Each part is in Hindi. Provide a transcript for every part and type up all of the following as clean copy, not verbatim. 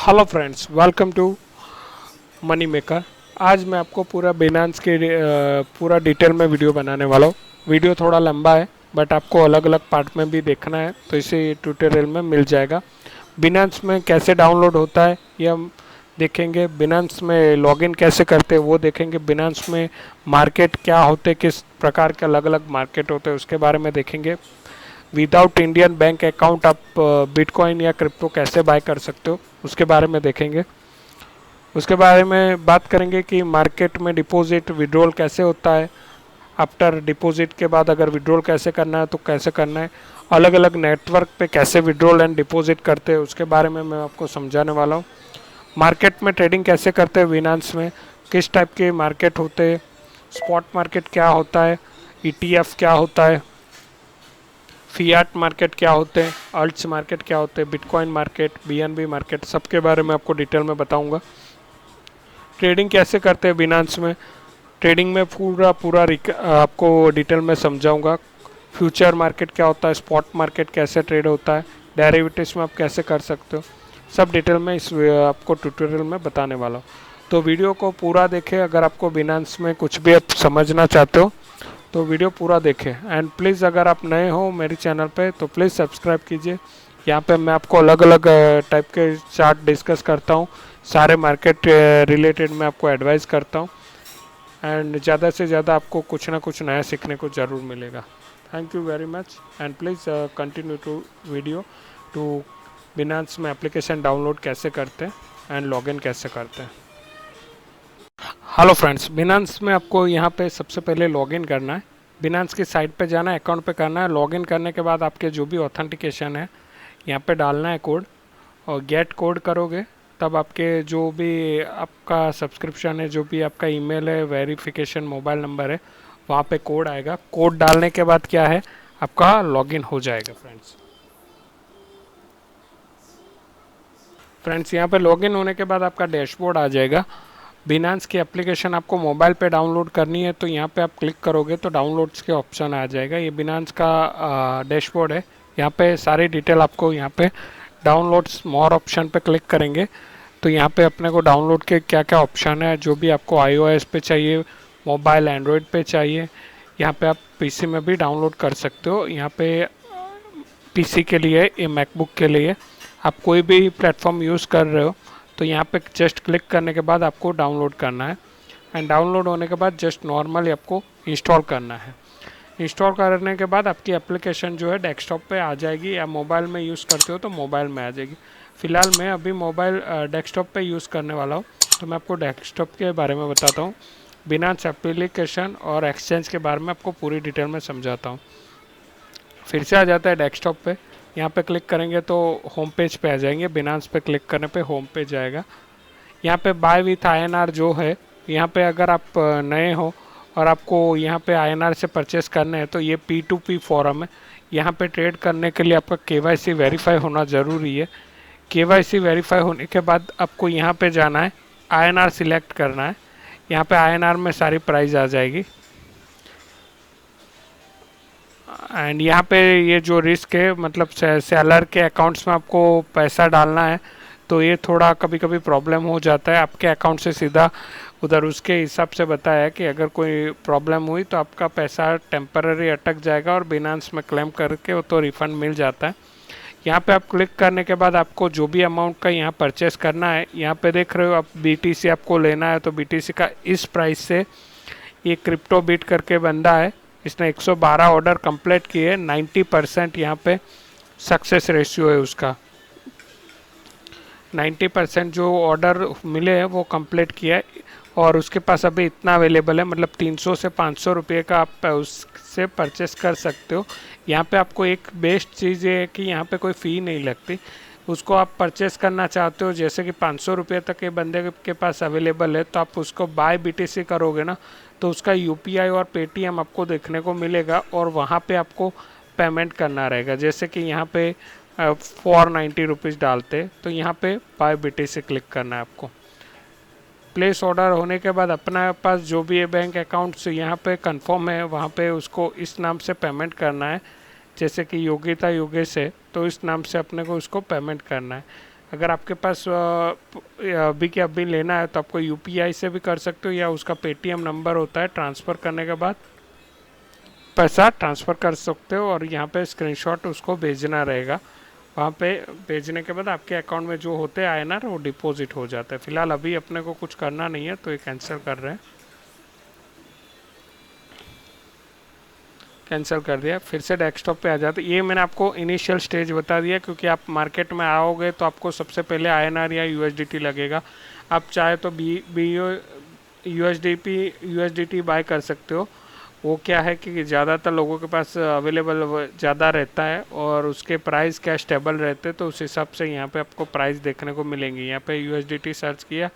Hello friends, welcome to money maker. आज मैं आपको पूरा बिनांस के पूरा डिटेल में वीडियो बनाने वाला हूँ। वीडियो थोड़ा लंबा है बट आपको अलग अलग पार्ट में भी देखना है तो इसे ट्यूटोरियल में मिल जाएगा। बिनांस में कैसे डाउनलोड होता है ये हम देखेंगे। बिनांस में लॉगिन कैसे करते हैं वो देखेंगे। बिनांस में मार्केट क्या होते, किस प्रकार के अलग अलग मार्केट होते हैं उसके बारे में देखेंगे। विदाउट इंडियन बैंक अकाउंट आप बिटकॉइन या क्रिप्टो कैसे बाय कर सकते हो उसके बारे में देखेंगे। उसके बारे में बात करेंगे कि मार्केट में डिपॉजिट विड्रॉल कैसे होता है। आफ्टर डिपॉजिट के बाद अगर विड्रॉल कैसे करना है तो कैसे करना है। अलग अलग नेटवर्क पे कैसे विड्रॉल एंड डिपॉजिट करते हैं उसके बारे में मैं आपको समझाने वाला हूँ। मार्केट में ट्रेडिंग कैसे करते हैं बिनांस में, किस टाइप के मार्केट होते हैं, स्पॉट मार्केट क्या होता है, ईटीएफ क्या होता है, फियाट मार्केट क्या होते हैं, अल्ट्स मार्केट क्या होते हैं, बिटकॉइन मार्केट, बीएनबी मार्केट, सबके बारे में आपको डिटेल में बताऊंगा। ट्रेडिंग कैसे करते हैं बिनांस में, ट्रेडिंग में पूरा पूरा आपको डिटेल में समझाऊंगा। फ्यूचर मार्केट क्या होता है, स्पॉट मार्केट कैसे ट्रेड होता है, डेरिवेटिव्स में आप कैसे कर सकते हो, सब डिटेल में इस आपको ट्यूटोरियल में बताने वाला हूँ। तो वीडियो को पूरा देखें। अगर आपको बिनांस में कुछ भी आप समझना चाहते हो तो वीडियो पूरा देखें। एंड प्लीज़ अगर आप नए हो मेरे चैनल पे तो प्लीज़ सब्सक्राइब कीजिए। यहाँ पे मैं आपको अलग अलग टाइप के चार्ट डिस्कस करता हूँ, सारे मार्केट रिलेटेड मैं आपको एडवाइस करता हूँ। एंड ज़्यादा से ज़्यादा आपको कुछ ना कुछ नया सीखने को ज़रूर मिलेगा। Thank you very much and please continue to video to Binance में एप्लीकेशन डाउनलोड कैसे करते हैं एंड लॉगिन कैसे करते हैं। हेलो फ्रेंड्स, बिनांस में आपको यहाँ पे सबसे पहले लॉगिन करना है। बिनांस की साइट पे जाना है, अकाउंट पे करना है। लॉगिन करने के बाद आपके जो भी ऑथेंटिकेशन है यहाँ पे डालना है कोड, और गेट कोड करोगे तब आपके जो भी आपका सब्सक्रिप्शन है, जो भी आपका ईमेल है, वेरिफिकेशन मोबाइल नंबर है, वहाँ पे कोड आएगा। कोड डालने के बाद क्या है, आपका लॉगिन हो जाएगा। फ्रेंड्स यहाँ पे लॉगिन होने के बाद आपका डैशबोर्ड आ जाएगा। बिनांस की एप्लीकेशन आपको मोबाइल पे डाउनलोड करनी है तो यहाँ पे आप क्लिक करोगे तो डाउनलोड्स के ऑप्शन आ जाएगा। ये बिनांस का डैशबोर्ड है। यहाँ पे सारी डिटेल आपको यहाँ पे डाउनलोड्स मोर ऑप्शन पे क्लिक करेंगे तो यहाँ पे अपने को डाउनलोड के क्या क्या ऑप्शन है, जो भी आपको iOS पे चाहिए, मोबाइल एंड्रॉयड पे चाहिए, यहाँ पे आप पीसी में भी डाउनलोड कर सकते हो। यहाँ पे पीसी के लिए, ये मैकबुक के लिए, आप कोई भी प्लेटफॉर्म यूज़ कर रहे हो तो यहाँ पे जस्ट क्लिक करने के बाद आपको डाउनलोड करना है। एंड डाउनलोड होने के बाद जस्ट नॉर्मली आपको इंस्टॉल करना है। इंस्टॉल करने के बाद आपकी एप्लीकेशन जो है डेस्कटॉप पे आ जाएगी, या मोबाइल में यूज़ करते हो तो मोबाइल में आ जाएगी। फ़िलहाल मैं अभी मोबाइल डेस्कटॉप पे यूज़ करने वाला हूँ तो मैं आपको डेस्कटॉप के बारे में बताता हूँ। बिनांस एप्लीकेशन और एक्सचेंज के बारे में आपको पूरी डिटेल में समझाता हूँ। फिर से आ जाता है डेस्कटॉप पे, यहाँ पे क्लिक करेंगे तो होम पेज पे आ जाएंगे। बिनांस पे क्लिक करने पे होम पेज आएगा। यहाँ पे बाय विथ आईएनआर जो है, यहाँ पे अगर आप नए हो और आपको यहाँ पे आईएनआर से परचेस करने हैं तो ये P2P फॉरम है। यहाँ पे ट्रेड करने के लिए आपका केवाईसी वेरीफाई होना ज़रूरी है। केवाईसी वेरीफाई होने के बाद आपको यहाँ पे जाना है, आईएनआर सिलेक्ट करना है। यहाँ पे आईएनआर में सारी प्राइस आ जाएगी। एंड यहाँ पे ये जो रिस्क है, मतलब सेलर के अकाउंट्स में आपको पैसा डालना है तो ये थोड़ा कभी कभी प्रॉब्लम हो जाता है। आपके अकाउंट से सीधा उधर उसके हिसाब से बताया कि अगर कोई प्रॉब्लम हुई तो आपका पैसा टेम्पररी अटक जाएगा और बिनांस में क्लेम करके वो तो रिफ़ंड मिल जाता है। यहाँ पे आप क्लिक करने के बाद आपको जो भी अमाउंट का यहाँ परचेस करना है, यहाँ पे देख रहे हो आप BTC आपको लेना है तो BTC का इस प्राइस से, ये क्रिप्टो बीट करके बंदा है, इसने 112 ऑर्डर कंप्लीट किए। 90% यहाँ पे सक्सेस रेशियो है उसका। 90% जो ऑर्डर मिले हैं वो कंप्लीट किया है और उसके पास अभी इतना अवेलेबल है, मतलब 300 से 500 रुपये का आप उससे परचेस कर सकते हो। यहाँ पे आपको एक बेस्ट चीज़ ये है कि यहाँ पे कोई फ़ी नहीं लगती। उसको आप परचेस करना चाहते हो, जैसे कि 500 रुपये तक के बंदे के पास अवेलेबल है तो आप उसको बाय BTC करोगे ना तो उसका UPI और पेटीएम आपको देखने को मिलेगा और वहाँ पे आपको पेमेंट करना रहेगा। जैसे कि यहाँ पे 490 रुपीज़ डालते तो यहाँ पे बाय BTC क्लिक करना है आपको। प्लेस ऑर्डर होने के बाद अपना पास जो भी ये बैंक अकाउंट से यहाँ पे कंफर्म है वहाँ पे उसको इस नाम से पेमेंट करना है। जैसे कि योगिता योगेश है तो इस नाम से अपने को उसको पेमेंट करना है। अगर आपके पास अभी के अभी लेना है तो आपको यूपीआई से भी कर सकते हो, या उसका पेटीएम नंबर होता है, ट्रांसफ़र करने के बाद पैसा ट्रांसफ़र कर सकते हो और यहाँ पे स्क्रीनशॉट उसको भेजना रहेगा। वहाँ पे भेजने के बाद आपके अकाउंट में जो होते हैं आईएनआर वो डिपॉजिट हो जाता है। फिलहाल अभी अपने को कुछ करना नहीं है तो ये कैंसिल कर रहे हैं, कैंसिल कर दिया। फिर से डेस्कटॉप पे आ जाते। ये मैंने आपको इनिशियल स्टेज बता दिया, क्योंकि आप मार्केट में आओगे तो आपको सबसे पहले आईएनआर या यूएसडीटी लगेगा। आप चाहे तो बी यूएसडीटी बाय कर सकते हो। वो क्या है कि ज़्यादातर लोगों के पास अवेलेबल ज़्यादा रहता है और उसके प्राइस क्या स्टेबल रहते हैं, तो उस हिसाब से यहाँ पे आपको प्राइस देखने को मिलेंगी। यहाँ पे यूएसडीटी सर्च किया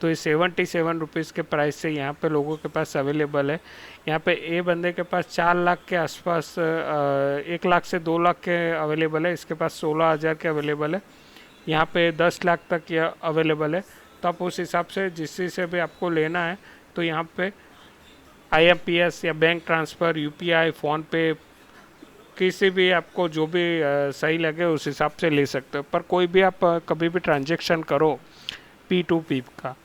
तो ये 77 रुपीज़ के प्राइस से यहाँ पे लोगों के पास अवेलेबल है। यहाँ पे ए बंदे के पास 4 लाख के आसपास 1 लाख से 2 लाख के अवेलेबल है। इसके पास 16,000 के अवेलेबल है। यहाँ पे 10 लाख तक ये अवेलेबल है। तो आप उस हिसाब से जिस से भी आपको लेना है तो यहाँ पे आईएमपीएस या बैंक ट्रांसफ़र, यूपीआई, फ़ोनपे, किसी भी आपको जो भी सही लगे उस हिसाब से ले सकते हो। पर कोई भी आप कभी भी ट्रांजेक्शन करो P2P का,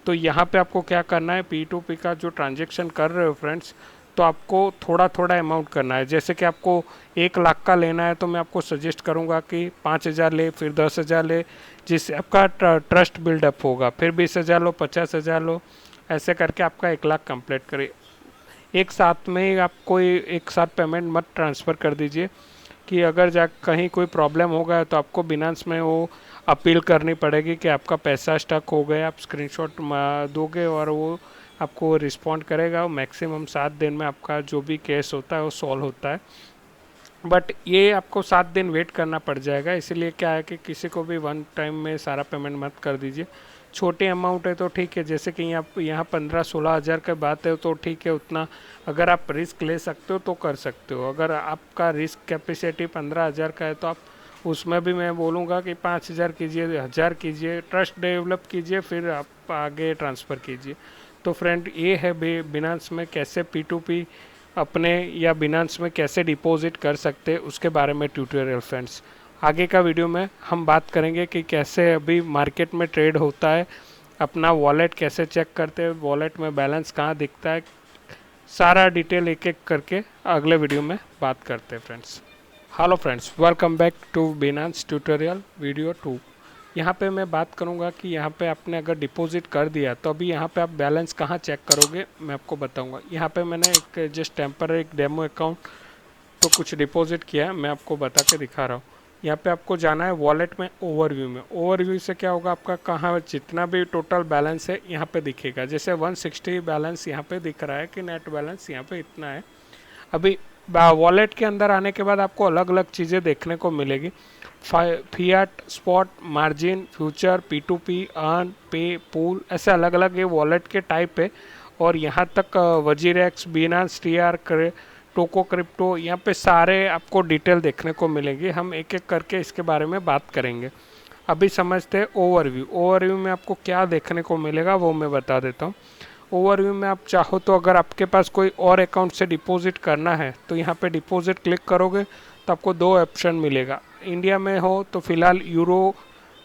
तो यहाँ पे आपको क्या करना है, P2P का जो ट्रांजेक्शन कर रहे हो फ्रेंड्स, तो आपको थोड़ा थोड़ा अमाउंट करना है। जैसे कि आपको 1 लाख का लेना है तो मैं आपको सजेस्ट करूँगा कि 5,000 ले, फिर 10,000 ले, जिससे आपका ट्रस्ट बिल्डअप होगा। फिर 20,000 लो, 50,000 लो, ऐसे करके आपका 1 लाख कंप्लीट करिए। एक साथ में आप कोई एक साथ पेमेंट मत ट्रांसफ़र कर दीजिए, कि अगर जा कहीं कोई प्रॉब्लम हो गया तो आपको बिनांस में वो अपील करनी पड़ेगी कि आपका पैसा स्टक हो गया। आप स्क्रीनशॉट दोगे और वो आपको रिस्पॉन्ड करेगा। मैक्सिमम 7 दिन में आपका जो भी केस होता है वो सॉल्व होता है। बट ये आपको 7 दिन वेट करना पड़ जाएगा। इसीलिए क्या है कि किसी को भी वन टाइम में सारा पेमेंट मत कर दीजिए। छोटे अमाउंट है तो ठीक है, जैसे कि यहाँ 15-16 हज़ार का बात है तो ठीक है। उतना अगर आप रिस्क ले सकते हो तो कर सकते हो। अगर आपका रिस्क कैपेसिटी 15,000 का है तो आप उसमें भी मैं बोलूँगा कि 5,000 कीजिए, 1,000 कीजिए, ट्रस्ट डेवलप कीजिए, फिर आप आगे ट्रांसफ़र कीजिए। तो फ्रेंड ये है बिनांस में कैसे P2P अपने या बिनांस में कैसे डिपॉजिट कर सकते हैं उसके बारे में ट्यूटोरियल फ्रेंड्स। आगे का वीडियो में हम बात करेंगे कि कैसे अभी मार्केट में ट्रेड होता है, अपना वॉलेट कैसे चेक करते हैं, वॉलेट में बैलेंस कहाँ दिखता है, सारा डिटेल एक एक करके अगले वीडियो में बात करते हैं friends. Hello friends, welcome back to Binance tutorial video 2। यहाँ पे मैं बात करूँगा कि यहाँ पे आपने अगर डिपॉजिट कर दिया तो अभी यहाँ पे आप बैलेंस कहाँ चेक करोगे मैं आपको बताऊँगा। यहाँ पे मैंने एक जस्ट टेम्पररी एक डेमो अकाउंट तो कुछ डिपॉजिट किया है, मैं आपको बता के दिखा रहा हूँ। यहाँ पे आपको जाना है वॉलेट में, ओवरव्यू में। ओवरव्यू से क्या होगा, आपका कहाँ जितना भी टोटल बैलेंस है यहाँ पे दिखेगा। जैसे 160 बैलेंस यहाँ पे दिख रहा है कि नेट बैलेंस यहाँ पे इतना है। अभी वॉलेट के अंदर आने के बाद आपको अलग अलग चीज़ें देखने को मिलेगी। Fiat, spot, margin, future, P2P, earn, पे, पूल, ऐसे अलग अलग ये वॉलेट के टाइप है। और यहाँ तक वजीरेक्स, बिनांस, टीआर, टोको क्रिप्टो, यहाँ पे सारे आपको डिटेल देखने को मिलेंगे। हम एक एक करके इसके बारे में बात करेंगे। अभी समझते हैं ओवरव्यू। ओवरव्यू में आपको क्या देखने को मिलेगा वो मैं बता देता हूँ। ओवरव्यू में आप चाहो तो अगर आपके पास कोई और अकाउंट से डिपॉजिट करना है तो यहाँ पे डिपॉजिट क्लिक करोगे तो आपको 2 ऑप्शन मिलेगा। इंडिया में हो तो फिलहाल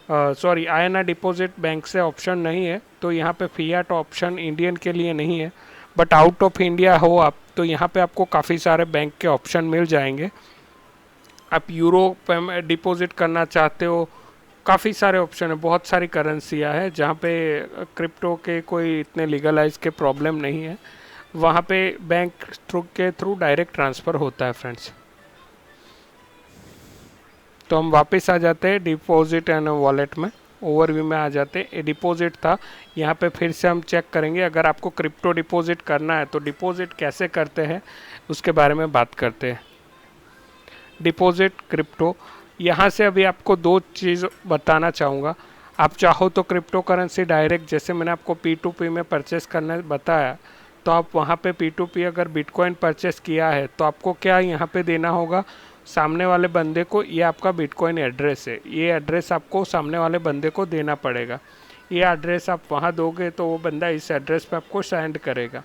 आईएनआर डिपॉजिट बैंक से ऑप्शन नहीं है, तो यहाँ पे फियाट ऑप्शन इंडियन के लिए नहीं है। बट आउट ऑफ इंडिया हो आप तो यहाँ पे आपको काफ़ी सारे बैंक के ऑप्शन मिल जाएंगे। आप यूरो पे डिपॉजिट करना चाहते हो, काफ़ी सारे ऑप्शन है, बहुत सारी करेंसियाँ है जहाँ पे क्रिप्टो के कोई इतने लीगलाइज के प्रॉब्लम नहीं है। वहाँ पे बैंक के थ्रू डायरेक्ट ट्रांसफ़र होता है फ्रेंड्स। तो हम वापस आ जाते हैं डिपॉजिट एंड वॉलेट में, ओवरव्यू में आ जाते हैं। डिपॉजिट था, यहाँ पे फिर से हम चेक करेंगे। अगर आपको क्रिप्टो डिपॉजिट करना है तो डिपॉजिट कैसे करते हैं उसके बारे में बात करते हैं। डिपॉजिट क्रिप्टो, यहाँ से अभी आपको 2 चीज़ बताना चाहूँगा। आप चाहो तो क्रिप्टो करेंसी डायरेक्ट, जैसे मैंने आपको P2P में परचेस करना बताया, तो आप वहाँ पे P2P अगर बिटकॉइन परचेस किया है तो आपको क्या यहाँ पे देना होगा, सामने वाले बंदे को, ये आपका बिटकॉइन एड्रेस है, ये एड्रेस आपको सामने वाले बंदे को देना पड़ेगा। ये एड्रेस आप वहाँ दोगे तो वो बंदा इस एड्रेस पे आपको सेंड करेगा।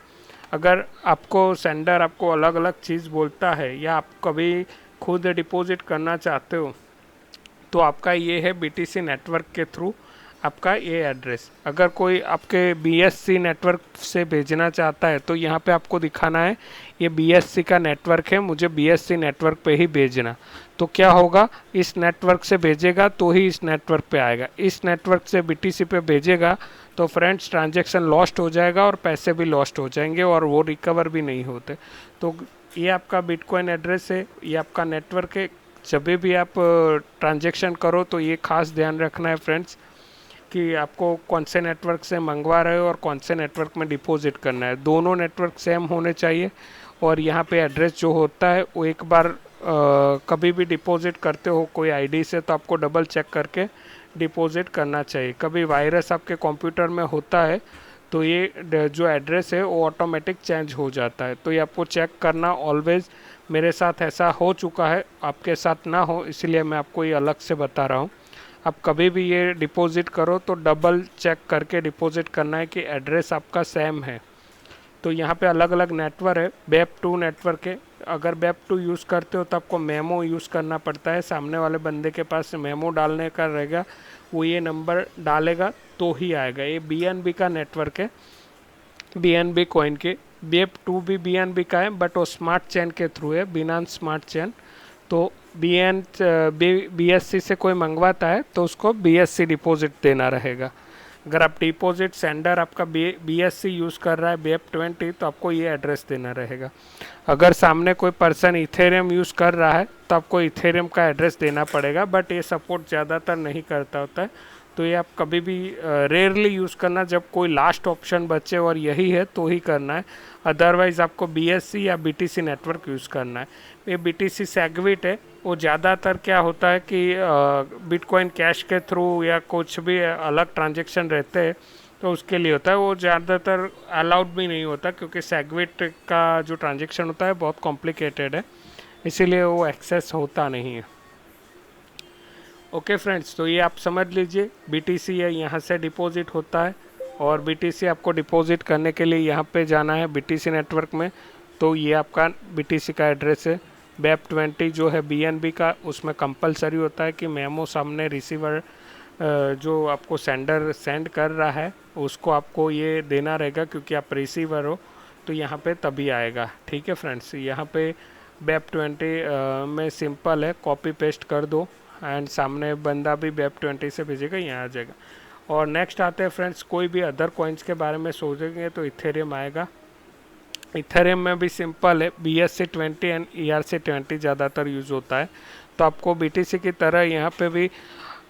अगर आपको सेंडर आपको अलग अलग चीज़ बोलता है या आप कभी खुद डिपॉजिट करना चाहते हो तो आपका ये है BTC नेटवर्क के थ्रू आपका ये एड्रेस। अगर कोई आपके BSC नेटवर्क से भेजना चाहता है तो यहाँ पे आपको दिखाना है ये BSC का नेटवर्क है, मुझे BSC नेटवर्क पे ही भेजना। तो क्या होगा, इस नेटवर्क से भेजेगा तो ही इस नेटवर्क पे आएगा। इस नेटवर्क से BTC पे भेजेगा तो फ्रेंड्स ट्रांजैक्शन लॉस्ट हो जाएगा और पैसे भी लॉस्ट हो जाएंगे और वो रिकवर भी नहीं होते। तो ये आपका बिटकॉइन एड्रेस है, ये आपका नेटवर्क है। जब भी आप ट्रांजैक्शन करो तो ये खास ध्यान रखना है फ्रेंड्स कि आपको कौन से नेटवर्क से मंगवा रहे हो और कौन से नेटवर्क में डिपॉजिट करना है। दोनों नेटवर्क सेम होने चाहिए। और यहाँ पे एड्रेस जो होता है वो एक बार कभी भी डिपॉजिट करते हो कोई आईडी से तो आपको डबल चेक करके डिपॉजिट करना चाहिए। कभी वायरस आपके कंप्यूटर में होता है तो ये जो एड्रेस है वो ऑटोमेटिक चेंज हो जाता है, तो ये आपको चेक करना ऑलवेज। मेरे साथ ऐसा हो चुका है, आपके साथ ना हो इसलिए मैं आपको ये अलग से बता रहा हूँ। आप कभी भी ये डिपॉजिट करो तो डबल चेक करके डिपॉजिट करना है कि एड्रेस आपका सेम है। तो यहाँ पे अलग अलग नेटवर्क है, वेब2 नेटवर्क है। अगर वेब2 यूज़ करते हो तो आपको मेमो यूज़ करना पड़ता है। सामने वाले बंदे के पास मेमो डालने का रहेगा, वो ये नंबर डालेगा तो ही आएगा। ये BNB का नेटवर्क है, BNB कॉइन के। वेब2 भी BNB का है बट वो स्मार्ट चेन के थ्रू है, बिनांस स्मार्ट चेन। तो BSC से कोई मंगवाता है तो उसको BSC डिपॉजिट देना रहेगा। अगर आप डिपॉजिट सेंडर आपका BSC यूज़ कर रहा है वेब20 तो आपको ये एड्रेस देना रहेगा। अगर सामने कोई पर्सन इथेरियम यूज़ कर रहा है तो आपको इथेरियम का एड्रेस देना पड़ेगा, बट ये सपोर्ट ज़्यादातर नहीं करता होता है। तो ये आप कभी भी रेयरली यूज़ करना, जब कोई लास्ट ऑप्शन बचे और यही है तो ही करना है। अदरवाइज़ आपको BSC या BTC नेटवर्क यूज़ करना है। ये BTC सेगविट है, वो ज़्यादातर क्या होता है कि बिटकॉइन कैश के थ्रू या कुछ भी अलग ट्रांजेक्शन रहते हैं तो उसके लिए होता है। वो ज़्यादातर अलाउड भी नहीं होता क्योंकि सेगविट का जो ट्रांजेक्शन होता है बहुत कॉम्प्लिकेटेड है, इसीलिए वो एक्सेस होता नहीं है। ओके फ्रेंड्स, तो ये आप समझ लीजिए BTC है, यहाँ से डिपॉजिट होता है और BTC आपको डिपॉजिट करने के लिए यहाँ पे जाना है BTC नेटवर्क में। तो ये आपका BTC का एड्रेस है। वेब20 जो है BNB का, उसमें कंपलसरी होता है कि मेमो सामने रिसीवर जो आपको सेंडर सेंड कर रहा है उसको आपको ये देना रहेगा, क्योंकि आप रिसीवर हो तो यहाँ पे तभी आएगा। ठीक है फ्रेंड्स, यहाँ पे वेब20 में सिंपल है, कॉपी पेस्ट कर दो एंड सामने बंदा भी वेब20 से भेजेगा, यहाँ आ जाएगा। और नेक्स्ट आते हैं फ्रेंड्स, कोई भी अदर कॉइन्स के बारे में सोचेंगे तो इथेरियम आएगा। इथेरियम में भी सिंपल है, BSC20 एंड ERC20 ज़्यादातर यूज़ होता है। तो आपको BTC की तरह यहाँ पे भी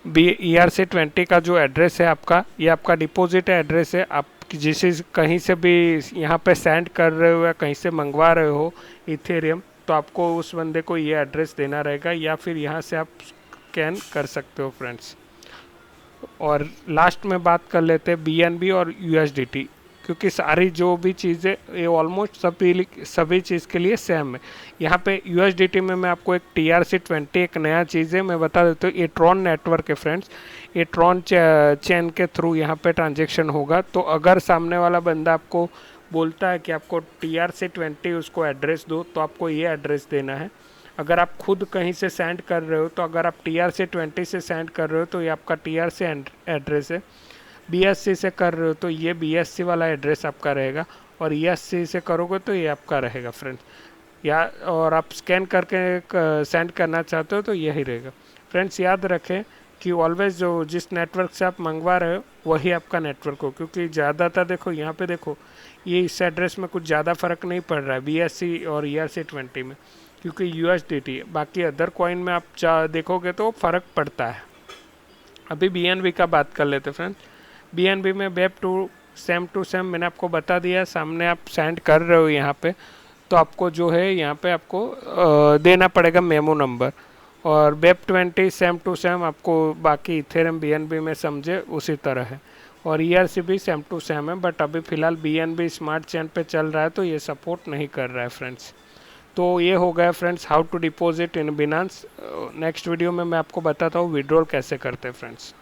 ERC20 का जो एड्रेस है आपका, ये आपका डिपॉजिट एड्रेस है। आप जिस कहीं से भी यहाँ पे सेंड कर रहे हो या कहीं से मंगवा रहे हो इथेरियम, तो आपको उस बंदे को ये एड्रेस देना रहेगा, या फिर यहाँ से आप स्कैन कर सकते हो फ्रेंड्स। और लास्ट में बात कर लेते हैं BNB और USDT, क्योंकि सारी जो भी चीज़ें ये ऑलमोस्ट सभी चीज़ के लिए सेम है। यहाँ पे USDT में मैं आपको एक TRC20 एक नया चीज़ है, मैं बता देता हूँ। ये ट्रॉन नेटवर्क है फ्रेंड्स, ये ट्रॉन चेन के थ्रू यहाँ पे ट्रांजेक्शन होगा। तो अगर सामने वाला बंदा आपको बोलता है कि आपको TRC20 उसको एड्रेस दो, तो आपको ये एड्रेस देना है। अगर आप खुद कहीं से सेंड कर रहे हो, तो अगर आप TRC20 से सेंड कर रहे हो तो ये आपका TRC एड्रेस है। BSC से कर रहे हो तो ये BSC वाला एड्रेस आपका रहेगा, और ESC से करोगे तो ये आपका रहेगा फ्रेंड्स। या और आप स्कैन करके सेंड करना चाहते हो तो यही रहेगा फ्रेंड्स। याद रखें कि ऑलवेज जो जिस नेटवर्क से आप मंगवा रहे हो वही आपका नेटवर्क हो, क्योंकि ज़्यादातर देखो यहाँ पे देखो ये इस एड्रेस में कुछ ज़्यादा फ़र्क नहीं पड़ रहा है BSC और ERC20 में, क्योंकि USDT है। बाकी अदर कॉइन में आप देखोगे तो फ़र्क पड़ता है। अभी BNB का बात कर लेते फ्रेंड्स। BNB में वेब2 सेम टू सेम मैंने आपको बता दिया, सामने आप सेंड कर रहे हो यहाँ पे, तो आपको जो है यहाँ पे आपको देना पड़ेगा मेमो नंबर। और वेब20 सेम टू सेम आपको बाकी इथेरियम BNB में समझे उसी तरह है। और ERC भी सेम टू सेम है, बट अभी फ़िलहाल BNB स्मार्ट चेन पे चल रहा है तो ये सपोर्ट नहीं कर रहा है फ्रेंड्स। तो ये हो गया friends how to deposit in Binance. Next video में मैं आपको बताता हूँ विड्रॉल कैसे करते हैं friends.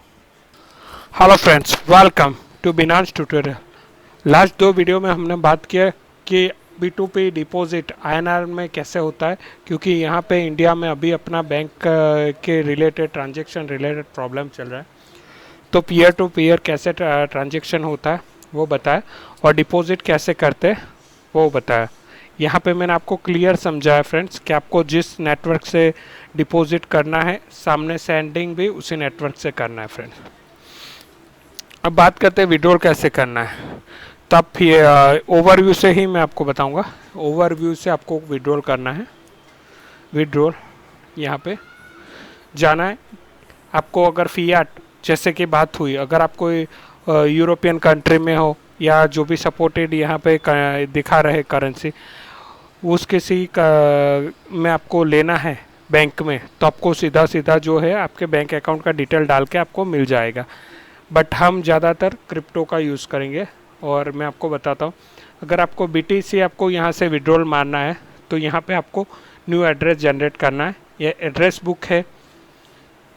Hello friends, welcome to Binance tutorial. Last दो वीडियो में हमने बात किया कि B2P डिपॉजिट INR में कैसे होता है, क्योंकि यहाँ पे इंडिया में अभी अपना बैंक के रिलेटेड ट्रांजेक्शन रिलेटेड प्रॉब्लम चल रहा है, तो पीयर टू पीयर कैसे ट्रांजेक्शन होता है वो बताया, और डिपॉजिट कैसे करते हैं वो बताया। यहाँ पे मैंने आपको क्लियर समझाया फ्रेंड्स कि आपको जिस नेटवर्क से डिपॉजिट करना है, सामने सेंडिंग भी उसी नेटवर्क से करना है फ्रेंड्स। अब बात करते हैं विड्रॉल कैसे करना है। तो आप ओवरव्यू से ही मैं आपको बताऊंगा। ओवरव्यू से आपको विड्रॉल करना है। विड्रॉल यहाँ पे जाना है आपको। अगर फियाट जैसे कि बात हुई, अगर आप कोई यूरोपियन कंट्री में हो या जो भी सपोर्टेड यहाँ पे दिखा रहे करेंसी, उस किसी का में आपको लेना है बैंक में, तो आपको सीधा सीधा जो है आपके बैंक अकाउंट का डिटेल डाल के आपको मिल जाएगा। बट हम ज़्यादातर क्रिप्टो का यूज़ करेंगे, और मैं आपको बताता हूँ। अगर आपको BTC आपको यहाँ से विड्रॉल मारना है, तो यहाँ पे आपको न्यू एड्रेस जनरेट करना है। ये एड्रेस बुक है।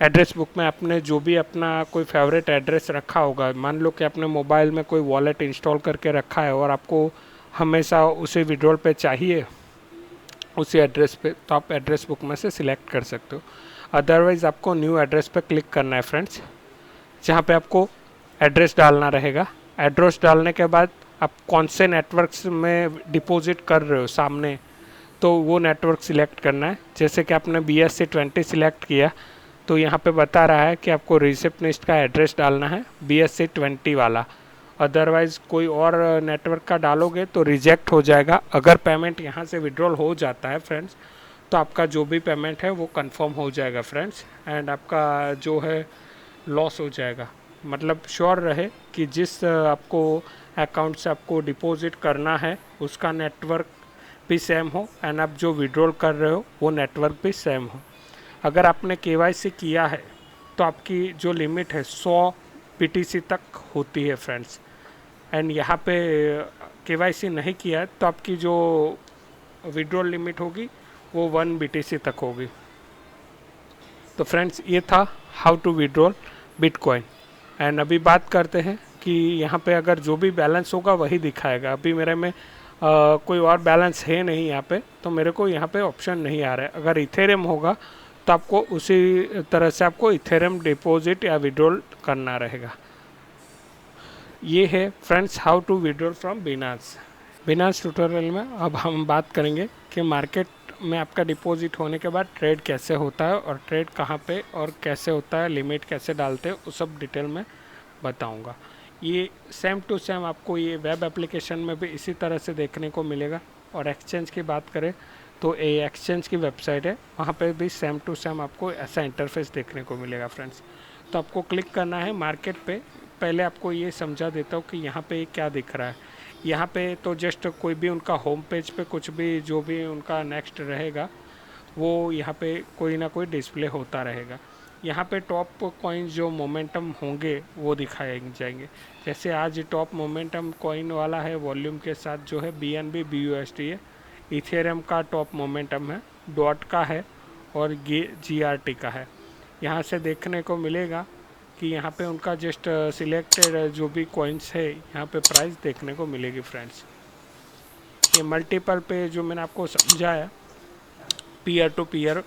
एड्रेस बुक में आपने जो भी अपना कोई फेवरेट एड्रेस रखा होगा, मान लो कि आपने मोबाइल में कोई वॉलेट इंस्टॉल करके रखा है और आपको हमेशा उसे विड्रॉल पे चाहिए उसी एड्रेस पे, तो आप एड्रेस बुक में से सिलेक्ट कर सकते हो। अदरवाइज़ आपको न्यू एड्रेस पे क्लिक करना है फ्रेंड्स, जहाँ पे आपको एड्रेस डालना रहेगा। एड्रेस डालने के बाद आप कौन से नेटवर्क्स में डिपॉजिट कर रहे हो सामने, तो वो नेटवर्क सिलेक्ट करना है। जैसे कि आपने BSC20 सिलेक्ट किया, तो यहाँ पे बता रहा है कि आपको रिसेप्शनिस्ट का एड्रेस डालना है BSC20 वाला। अदरवाइज़ कोई और नेटवर्क का डालोगे तो रिजेक्ट हो जाएगा। अगर पेमेंट यहाँ से विड्रॉल हो जाता है फ्रेंड्स, तो आपका जो भी पेमेंट है वो कंफर्म हो जाएगा फ्रेंड्स, एंड आपका जो है लॉस हो जाएगा। मतलब श्योर रहे कि जिस आपको अकाउंट से आपको डिपॉजिट करना है उसका नेटवर्क भी सेम हो, एंड आप जो विड्रॉल कर रहे हो वो नेटवर्क भी सेम हो। अगर आपने KYC किया है तो आपकी जो लिमिट है 100 BTC तक होती है फ्रेंड्स, एंड यहाँ पे KYC नहीं किया है तो आपकी जो विड्रॉल लिमिट होगी वो 1 BTC तक होगी। तो फ्रेंड्स ये था how to withdrawal bitcoin. And अभी बात करते हैं कि यहाँ पे अगर जो भी बैलेंस होगा वही दिखाएगा। अभी मेरे में कोई और बैलेंस है नहीं यहाँ पे, तो मेरे को यहाँ पे ऑप्शन नहीं आ रहा है। अगर इथेरियम होगा तो आपको उसी तरह से आपको इथेरियम डिपॉजिट या विड्रॉल करना रहेगा। ये है friends how to withdrawal from Binance. Binance tutorial में अब हम बात करेंगे कि मार्केट में आपका डिपॉजिट होने के बाद ट्रेड कैसे होता है, और ट्रेड कहाँ पे और कैसे होता है, लिमिट कैसे डालते हैं, वो सब डिटेल में बताऊंगा। ये सेम टू सेम आपको ये वेब एप्लीकेशन में भी इसी तरह से देखने को मिलेगा। और एक्सचेंज की बात करें तो ये एक्सचेंज की वेबसाइट है, वहाँ पे भी सेम टू सेम आपको ऐसा इंटरफेस देखने को मिलेगा फ्रेंड्स। तो आपको क्लिक करना है मार्केट पे। पहले आपको ये समझा देता हूँ कि यहाँ पे क्या दिख रहा है। यहाँ पे तो जस्ट कोई भी उनका होम पेज पे कुछ भी जो भी उनका नेक्स्ट रहेगा वो यहाँ पे कोई ना कोई डिस्प्ले होता रहेगा। यहाँ पे टॉप कॉइन जो मोमेंटम होंगे वो दिखाए जाएंगे। जैसे आज टॉप मोमेंटम कॉइन वाला है वॉल्यूम के साथ जो है BNB BUSD है। इथेरियम का टॉप मोमेंटम है, डॉट का है और GRT का है। यहाँ से देखने को मिलेगा कि यहाँ पे उनका जस्ट सिलेक्टेड जो भी कॉइन्स है यहाँ पे प्राइस देखने को मिलेगी फ्रेंड्स। ये मल्टीपल पे जो मैंने आपको समझाया, पीयर टू पीयर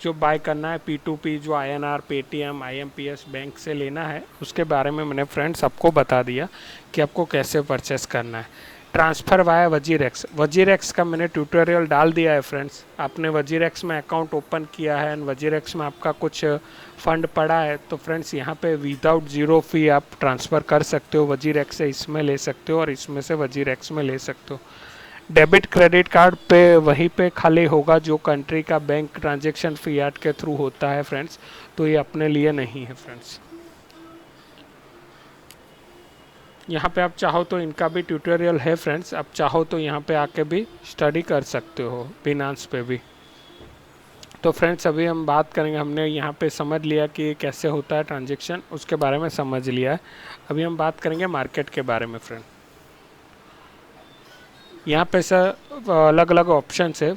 जो बाय करना है, P2P जो INR पेटीएम IMPS बैंक से लेना है, उसके बारे में मैंने फ्रेंड्स आपको बता दिया कि आपको कैसे परचेस करना है। Transfer via WazirX. वजीरेक्स का मैंने ट्यूटोरियल डाल दिया है फ्रेंड्स। आपने वजीरेक्स में अकाउंट ओपन किया है एंड वजीरेक्स में आपका कुछ फंड पड़ा है, तो फ्रेंड्स यहाँ पे विदाउट ज़ीरो फी आप ट्रांसफ़र कर सकते हो। वजीरेक्स से इसमें ले सकते हो और इसमें से वजीरेक्स में ले सकते हो। डेबिट क्रेडिट कार्ड पे वहीं पे खाली होगा जो कंट्री का बैंक ट्रांजैक्शन फियाट के थ्रू होता है फ्रेंड्स, तो ये अपने लिए नहीं है फ्रेंड्स। यहाँ पे आप चाहो तो इनका भी ट्यूटोरियल है फ्रेंड्स, आप चाहो तो यहाँ पे आके भी स्टडी कर सकते हो बिनांस पे भी। तो फ्रेंड्स अभी हम बात करेंगे, हमने यहाँ पे समझ लिया कि कैसे होता है ट्रांजैक्शन, उसके बारे में समझ लिया है। अभी हम बात करेंगे मार्केट के बारे में फ्रेंड। यहाँ पे सर अलग अलग ऑप्शन है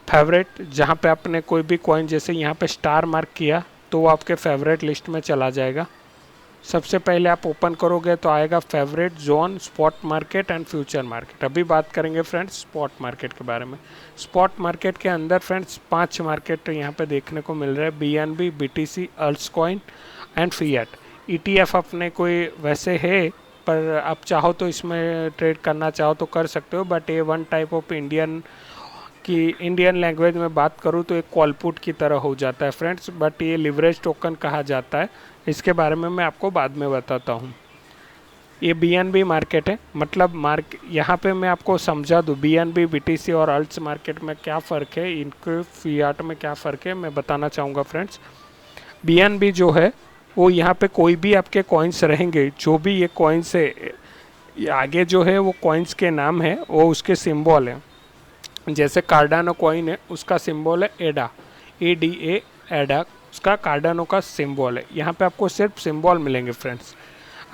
फेवरेट, जहाँ पे आपने कोई भी कॉइन जैसे यहाँ पे स्टार मार्क किया तो वो आपके फेवरेट लिस्ट में चला जाएगा। सबसे पहले आप ओपन करोगे तो आएगा favourite zone, spot market and future market. अभी बात करेंगे फ्रेंड्स स्पॉट मार्केट के बारे में। स्पॉट मार्केट के अंदर फ्रेंड्स 5 मार्केट यहाँ पे देखने को मिल रहा है, BNB, BTC, altcoin and fiat. ETF अपने कोई वैसे है, पर आप चाहो तो इसमें ट्रेड करना चाहो तो कर सकते हो, बट ये one type of Indian language में बात करूँ तो एक कॉल पुट की तरह हो जाता है फ्रेंड्स, बट ये लिवरेज टोकन कहा जाता है। इसके बारे में मैं आपको बाद में बताता हूँ। ये BNB मार्केट है, मतलब यहाँ पे मैं आपको समझा दूँ BNB, BTC और अल्ट्स मार्केट में क्या फ़र्क है, इनके फियाट में क्या फ़र्क है, मैं बताना चाहूँगा फ्रेंड्स। BNB जो है वो यहाँ पे कोई भी आपके कॉइन्स रहेंगे, जो भी ये कॉइन्स है, ये आगे जो है वो कॉइन्स के नाम है, वो उसके सिंबल है। जैसे कार्डानो कॉइन है, उसका सिंबल है एडा, ADA, एडा उसका कार्डानो का सिंबल है। यहाँ पे आपको सिर्फ सिंबल मिलेंगे फ्रेंड्स,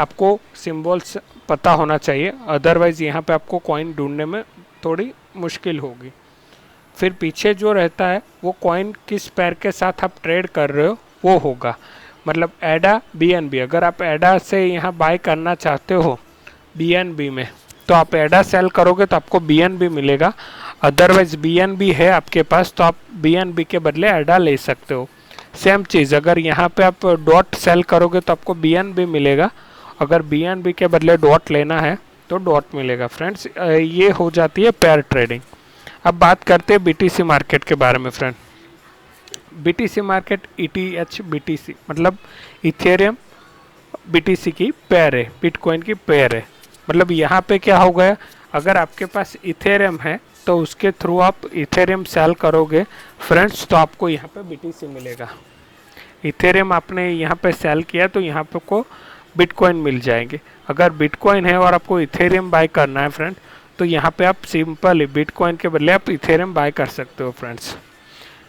आपको सिंबल्स पता होना चाहिए, अदरवाइज़ यहाँ पे आपको कॉइन ढूंढने में थोड़ी मुश्किल होगी। फिर पीछे जो रहता है वो कॉइन किस पैर के साथ आप ट्रेड कर रहे हो वो होगा, मतलब एडा, BNB। अगर आप एडा से यहाँ बाय करना चाहते हो BNB में, तो आप एडा सेल करोगे तो आपको BNB मिलेगा। अदरवाइज BNB है आपके पास तो आप BNB के बदले एडा ले सकते हो। सेम चीज़ अगर यहाँ पे आप डॉट सेल करोगे तो आपको BNB मिलेगा, अगर BNB के बदले डॉट लेना है तो डॉट मिलेगा फ्रेंड्स। ये हो जाती है पेयर ट्रेडिंग। अब बात करते हैं BTC मार्केट के बारे में friend. BTC market ETH BTC मतलब इथेरियम BTC की पेयर है, बिटकॉइन की पेयर है। मतलब यहाँ पे क्या हो गया, अगर आपके पास इथेरियम है तो उसके थ्रू आप इथेरियम सेल करोगे फ्रेंड्स तो आपको यहाँ पे BTC मिलेगा। इथेरियम आपने यहाँ पे सेल किया तो यहाँ पे को बिटकॉइन मिल जाएंगे। अगर बिटकॉइन है और आपको इथेरियम बाय करना है फ्रेंड, तो यहाँ पे आप सिंपल बिटकॉइन के बदले आप इथेरियम बाय कर सकते हो फ्रेंड्स।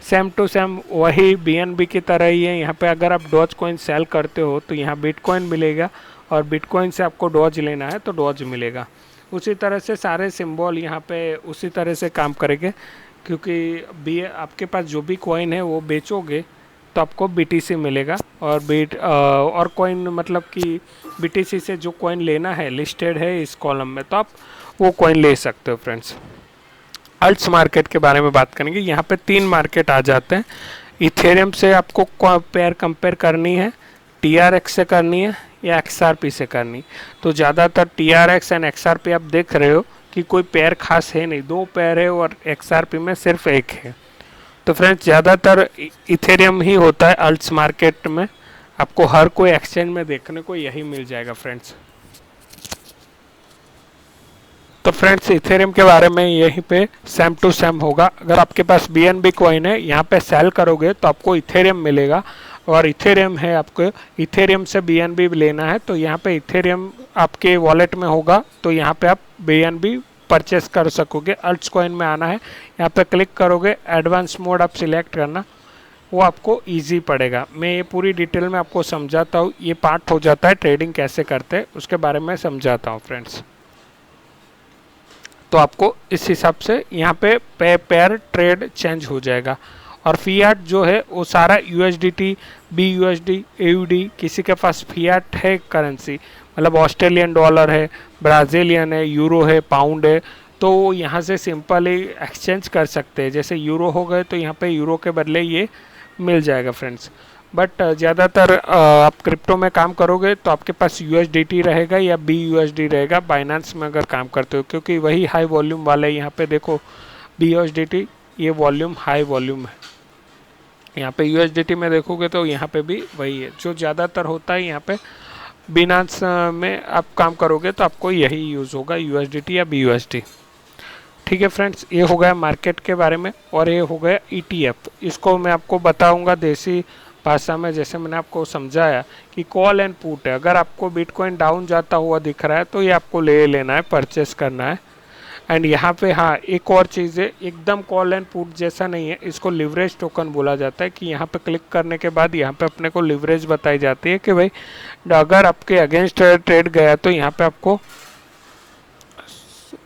सेम टू सेम वही BNB की तरह ही है। यहाँ पे अगर आप डॉज कॉइन सेल करते हो तो यहाँ बिटकॉइन मिलेगा, और बिटकॉइन से आपको डॉज लेना है तो डॉज मिलेगा। उसी तरह से सारे सिंबल यहाँ पे उसी तरह से काम करेंगे, क्योंकि आपके पास जो भी कॉइन है वो बेचोगे तो आपको BTC मिलेगा, और कॉइन मतलब कि BTC से जो कॉइन लेना है लिस्टेड है इस कॉलम में, तो आप वो कॉइन ले सकते हो फ्रेंड्स। अल्ट्स मार्केट के बारे में बात करेंगे। यहाँ पे 3 मार्केट आ जाते हैं। इथेरियम से आपको पेयर कंपेयर करनी है, TRX से करनी है या XRP से करनी, तो ज़्यादातर TRX एंड XRP आप देख रहे हो कि कोई पेयर खास है नहीं, 2 पेयर है और XRP में सिर्फ 1 है। तो फ्रेंड्स ज़्यादातर इथेरियम ही होता है अल्ट्स मार्केट में, आपको हर कोई एक्सचेंज में देखने को यही मिल जाएगा फ्रेंड्स। तो फ्रेंड्स इथेरियम के बारे में यहीं पे सेम टू सेम होगा। अगर आपके पास BNB कॉइन है, यहाँ पे सेल करोगे तो आपको इथेरियम मिलेगा, और इथेरियम है आपको इथेरियम से BNB लेना है तो यहाँ पे इथेरियम आपके वॉलेट में होगा, तो यहाँ पे आप BNB परचेस कर सकोगे। अल्ट्स कॉइन में आना है, यहाँ पे क्लिक करोगे, एडवांस मोड आप सिलेक्ट करना, वो आपको इजी पड़ेगा। मैं ये पूरी डिटेल में आपको समझाता हूँ, ये पार्ट हो जाता है ट्रेडिंग कैसे करते हैं उसके बारे में समझाता हूँ फ्रेंड्स। तो आपको इस हिसाब से यहाँ पे पेयर ट्रेड चेंज हो जाएगा। और फियाट जो है वो सारा USDT, BUSD, AUD, किसी के पास फियाट है करेंसी, मतलब ऑस्ट्रेलियन डॉलर है, ब्राज़ीलियन है, यूरो है, पाउंड है, तो यहाँ से सिंपल ही एक्सचेंज कर सकते हैं। जैसे यूरो हो गए तो यहाँ पे यूरो के बदले ये मिल जाएगा फ्रेंड्स। बट ज़्यादातर आप क्रिप्टो में काम करोगे तो आपके पास USDT रहेगा या BUSD रहेगा बाइनेंस में अगर काम करते हो, क्योंकि वही हाई वॉल्यूम वाला है। यहाँ पे देखो BUSDT, ये वॉल्यूम हाई वॉल्यूम है। यहाँ पे USDT में देखोगे तो यहाँ पे भी वही है जो ज़्यादातर होता है। यहाँ पे बाइनेंस में आप काम करोगे तो आपको यही यूज़ होगा, USDT या BUSD। ठीक है फ्रेंड्स, ये हो गया मार्केट के बारे में। और ये हो गया ETF, इसको मैं आपको बताऊंगा देसी भाषा में, जैसे मैंने आपको समझाया कि कॉल एंड पुट है। अगर आपको बिटकॉइन डाउन जाता हुआ दिख रहा है तो ये आपको ले लेना है, परचेस करना है। एंड यहाँ पे हाँ एक और चीज़ है, एकदम कॉल एंड पुट जैसा नहीं है, इसको लिवरेज टोकन बोला जाता है। कि यहाँ पे क्लिक करने के बाद यहाँ पे अपने को लिवरेज बताई जाती है कि भाई अगर आपके अगेंस्ट ट्रेड गया तो यहाँ पे आपको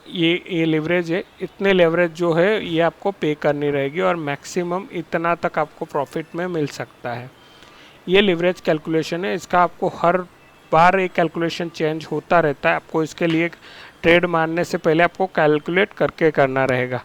ये लिवरेज है, इतने लिवरेज जो है ये आपको पे करनी रहेगी, और मैक्सिमम इतना तक आपको प्रॉफिट में मिल सकता है। ये लिवरेज कैलकुलेशन है, इसका आपको हर बार ये कैलकुलेशन चेंज होता रहता है। आपको इसके लिए ट्रेड मारने से पहले आपको कैलकुलेट करके करना रहेगा।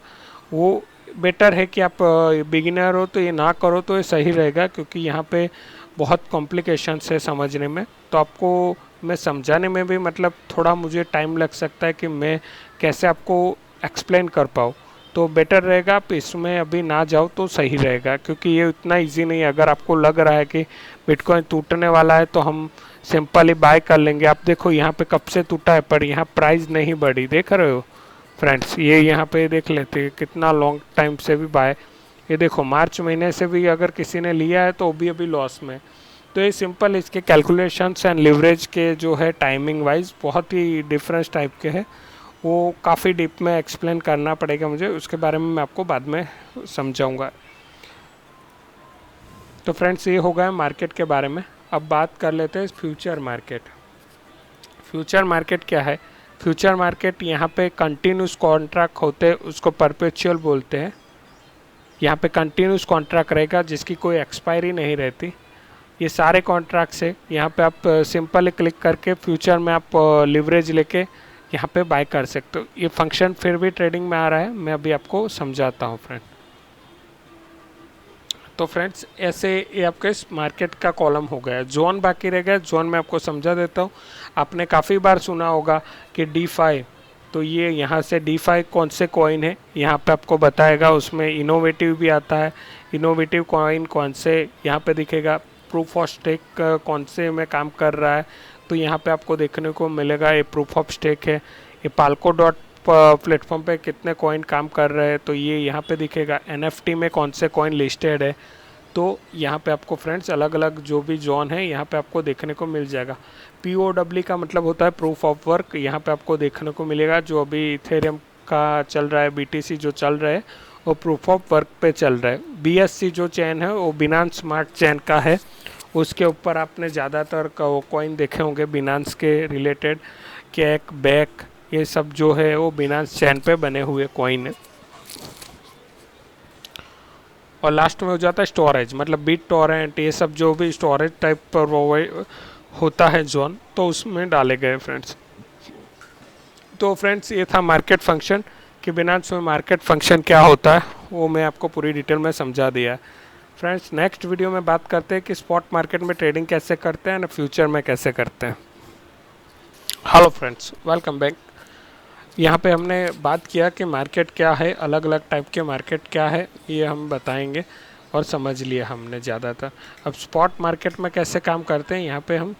वो बेटर है कि आप बिगिनर हो तो ये ना करो तो ये सही रहेगा, क्योंकि यहाँ पे बहुत कॉम्प्लिकेशंस है समझने में। तो आपको मैं समझाने में भी मतलब थोड़ा मुझे टाइम लग सकता है कि मैं कैसे आपको एक्सप्लेन कर पाऊँ। तो बेटर रहेगा आप इसमें अभी ना जाओ तो सही रहेगा, क्योंकि ये इतना इजी नहीं है। अगर आपको लग रहा है कि बिटकॉइन टूटने वाला है तो हम सिंपली बाय कर लेंगे। आप देखो यहाँ पे कब से टूटा है, पर यहाँ प्राइस नहीं बढ़ी, देख रहे हो फ्रेंड्स। ये यहाँ पे देख लेते हैं कितना लॉन्ग टाइम से भी बाय, ये देखो मार्च महीने से भी अगर किसी ने लिया है तो वो भी अभी लॉस में। तो ये सिंपल इसके कैलकुलेशंस एंड लिवरेज के जो है टाइमिंग वाइज बहुत ही डिफरेंस टाइप के हैं। वो काफ़ी डीप में एक्सप्लेन करना पड़ेगा मुझे, उसके बारे में मैं आपको बाद में समझाऊंगा। तो फ्रेंड्स ये हो गया मार्केट के बारे में। अब बात कर लेते हैं फ्यूचर मार्केट। फ्यूचर मार्केट क्या है? फ्यूचर मार्केट यहाँ पे कंटिन्यूस कॉन्ट्रैक्ट होते हैं, उसको परपेचुअल बोलते हैं। यहाँ पे कंटिन्यूस कॉन्ट्रैक्ट रहेगा जिसकी कोई एक्सपायरी नहीं रहती। ये सारे कॉन्ट्रैक्ट्स है। यहाँ पे आप सिंपली क्लिक करके फ्यूचर में आप लिवरेज लेके यहाँ पे बाय कर सकते हो। ये फंक्शन फिर भी ट्रेडिंग में आ रहा है, मैं अभी आपको समझाता हूँ फ्रेंड। तो फ्रेंड्स ऐसे ये आपके इस मार्केट का कॉलम हो गया। जोन बाकी रह गया, जोन में आपको समझा देता हूँ। आपने काफ़ी बार सुना होगा कि DeFi, तो ये यहाँ से DeFi कौन से कॉइन है यहाँ पे आपको बताएगा। उसमें इनोवेटिव भी आता है, इनोवेटिव कॉइन कौन से यहाँ पे दिखेगा। प्रूफ ऑफ स्टेक कौन से में काम कर रहा है, तो यहाँ पे आपको देखने को मिलेगा ये प्रूफ ऑफ स्टेक है। ये पाल्को डॉट प्लेटफॉर्म पे कितने कॉइन काम कर रहे हैं, तो ये यहाँ पे दिखेगा। NFT में कौन से कॉइन लिस्टेड है, तो यहाँ पे आपको फ्रेंड्स अलग अलग जो भी जोन है यहाँ पे आपको देखने को मिल जाएगा। POW का मतलब होता है प्रूफ ऑफ वर्क, यहाँ पे आपको देखने को मिलेगा। जो अभी इथेरियम का चल रहा है, BTC जो चल रहा है वो प्रूफ ऑफ वर्क पे चल रहा है। BSC जो चैन है वो बिनांस स्मार्ट चैन का है, उसके ऊपर आपने ज़्यादातर कॉइन देखे होंगे बिनांस के रिलेटेड। कैक, बैक, ये सब जो है वो बिनांस चैन पे बने हुए कॉइन है। और लास्ट में हो जाता है स्टोरेज, मतलब बिट टॉरेंट, ये सब जो भी स्टोरेज टाइप पर प्रोवाइड होता है जोन, तो उसमें डाले गए फ्रेंड्स। तो फ्रेंड्स ये था मार्केट फंक्शन कि बिनांस में मार्केट फंक्शन क्या होता है, वो मैं आपको पूरी डिटेल में समझा दिया है। फ्रेंड्स नेक्स्ट वीडियो में बात करते हैं कि स्पॉट मार्केट में ट्रेडिंग कैसे करते हैं और फ्यूचर में कैसे करते हैं। Hello friends, welcome back. यहाँ पे हमने बात किया कि मार्केट क्या है, अलग अलग टाइप के मार्केट क्या है, ये हम बताएंगे और समझ लिया हमने ज़्यादातर। अब स्पॉट मार्केट में कैसे काम करते हैं यहाँ पे हम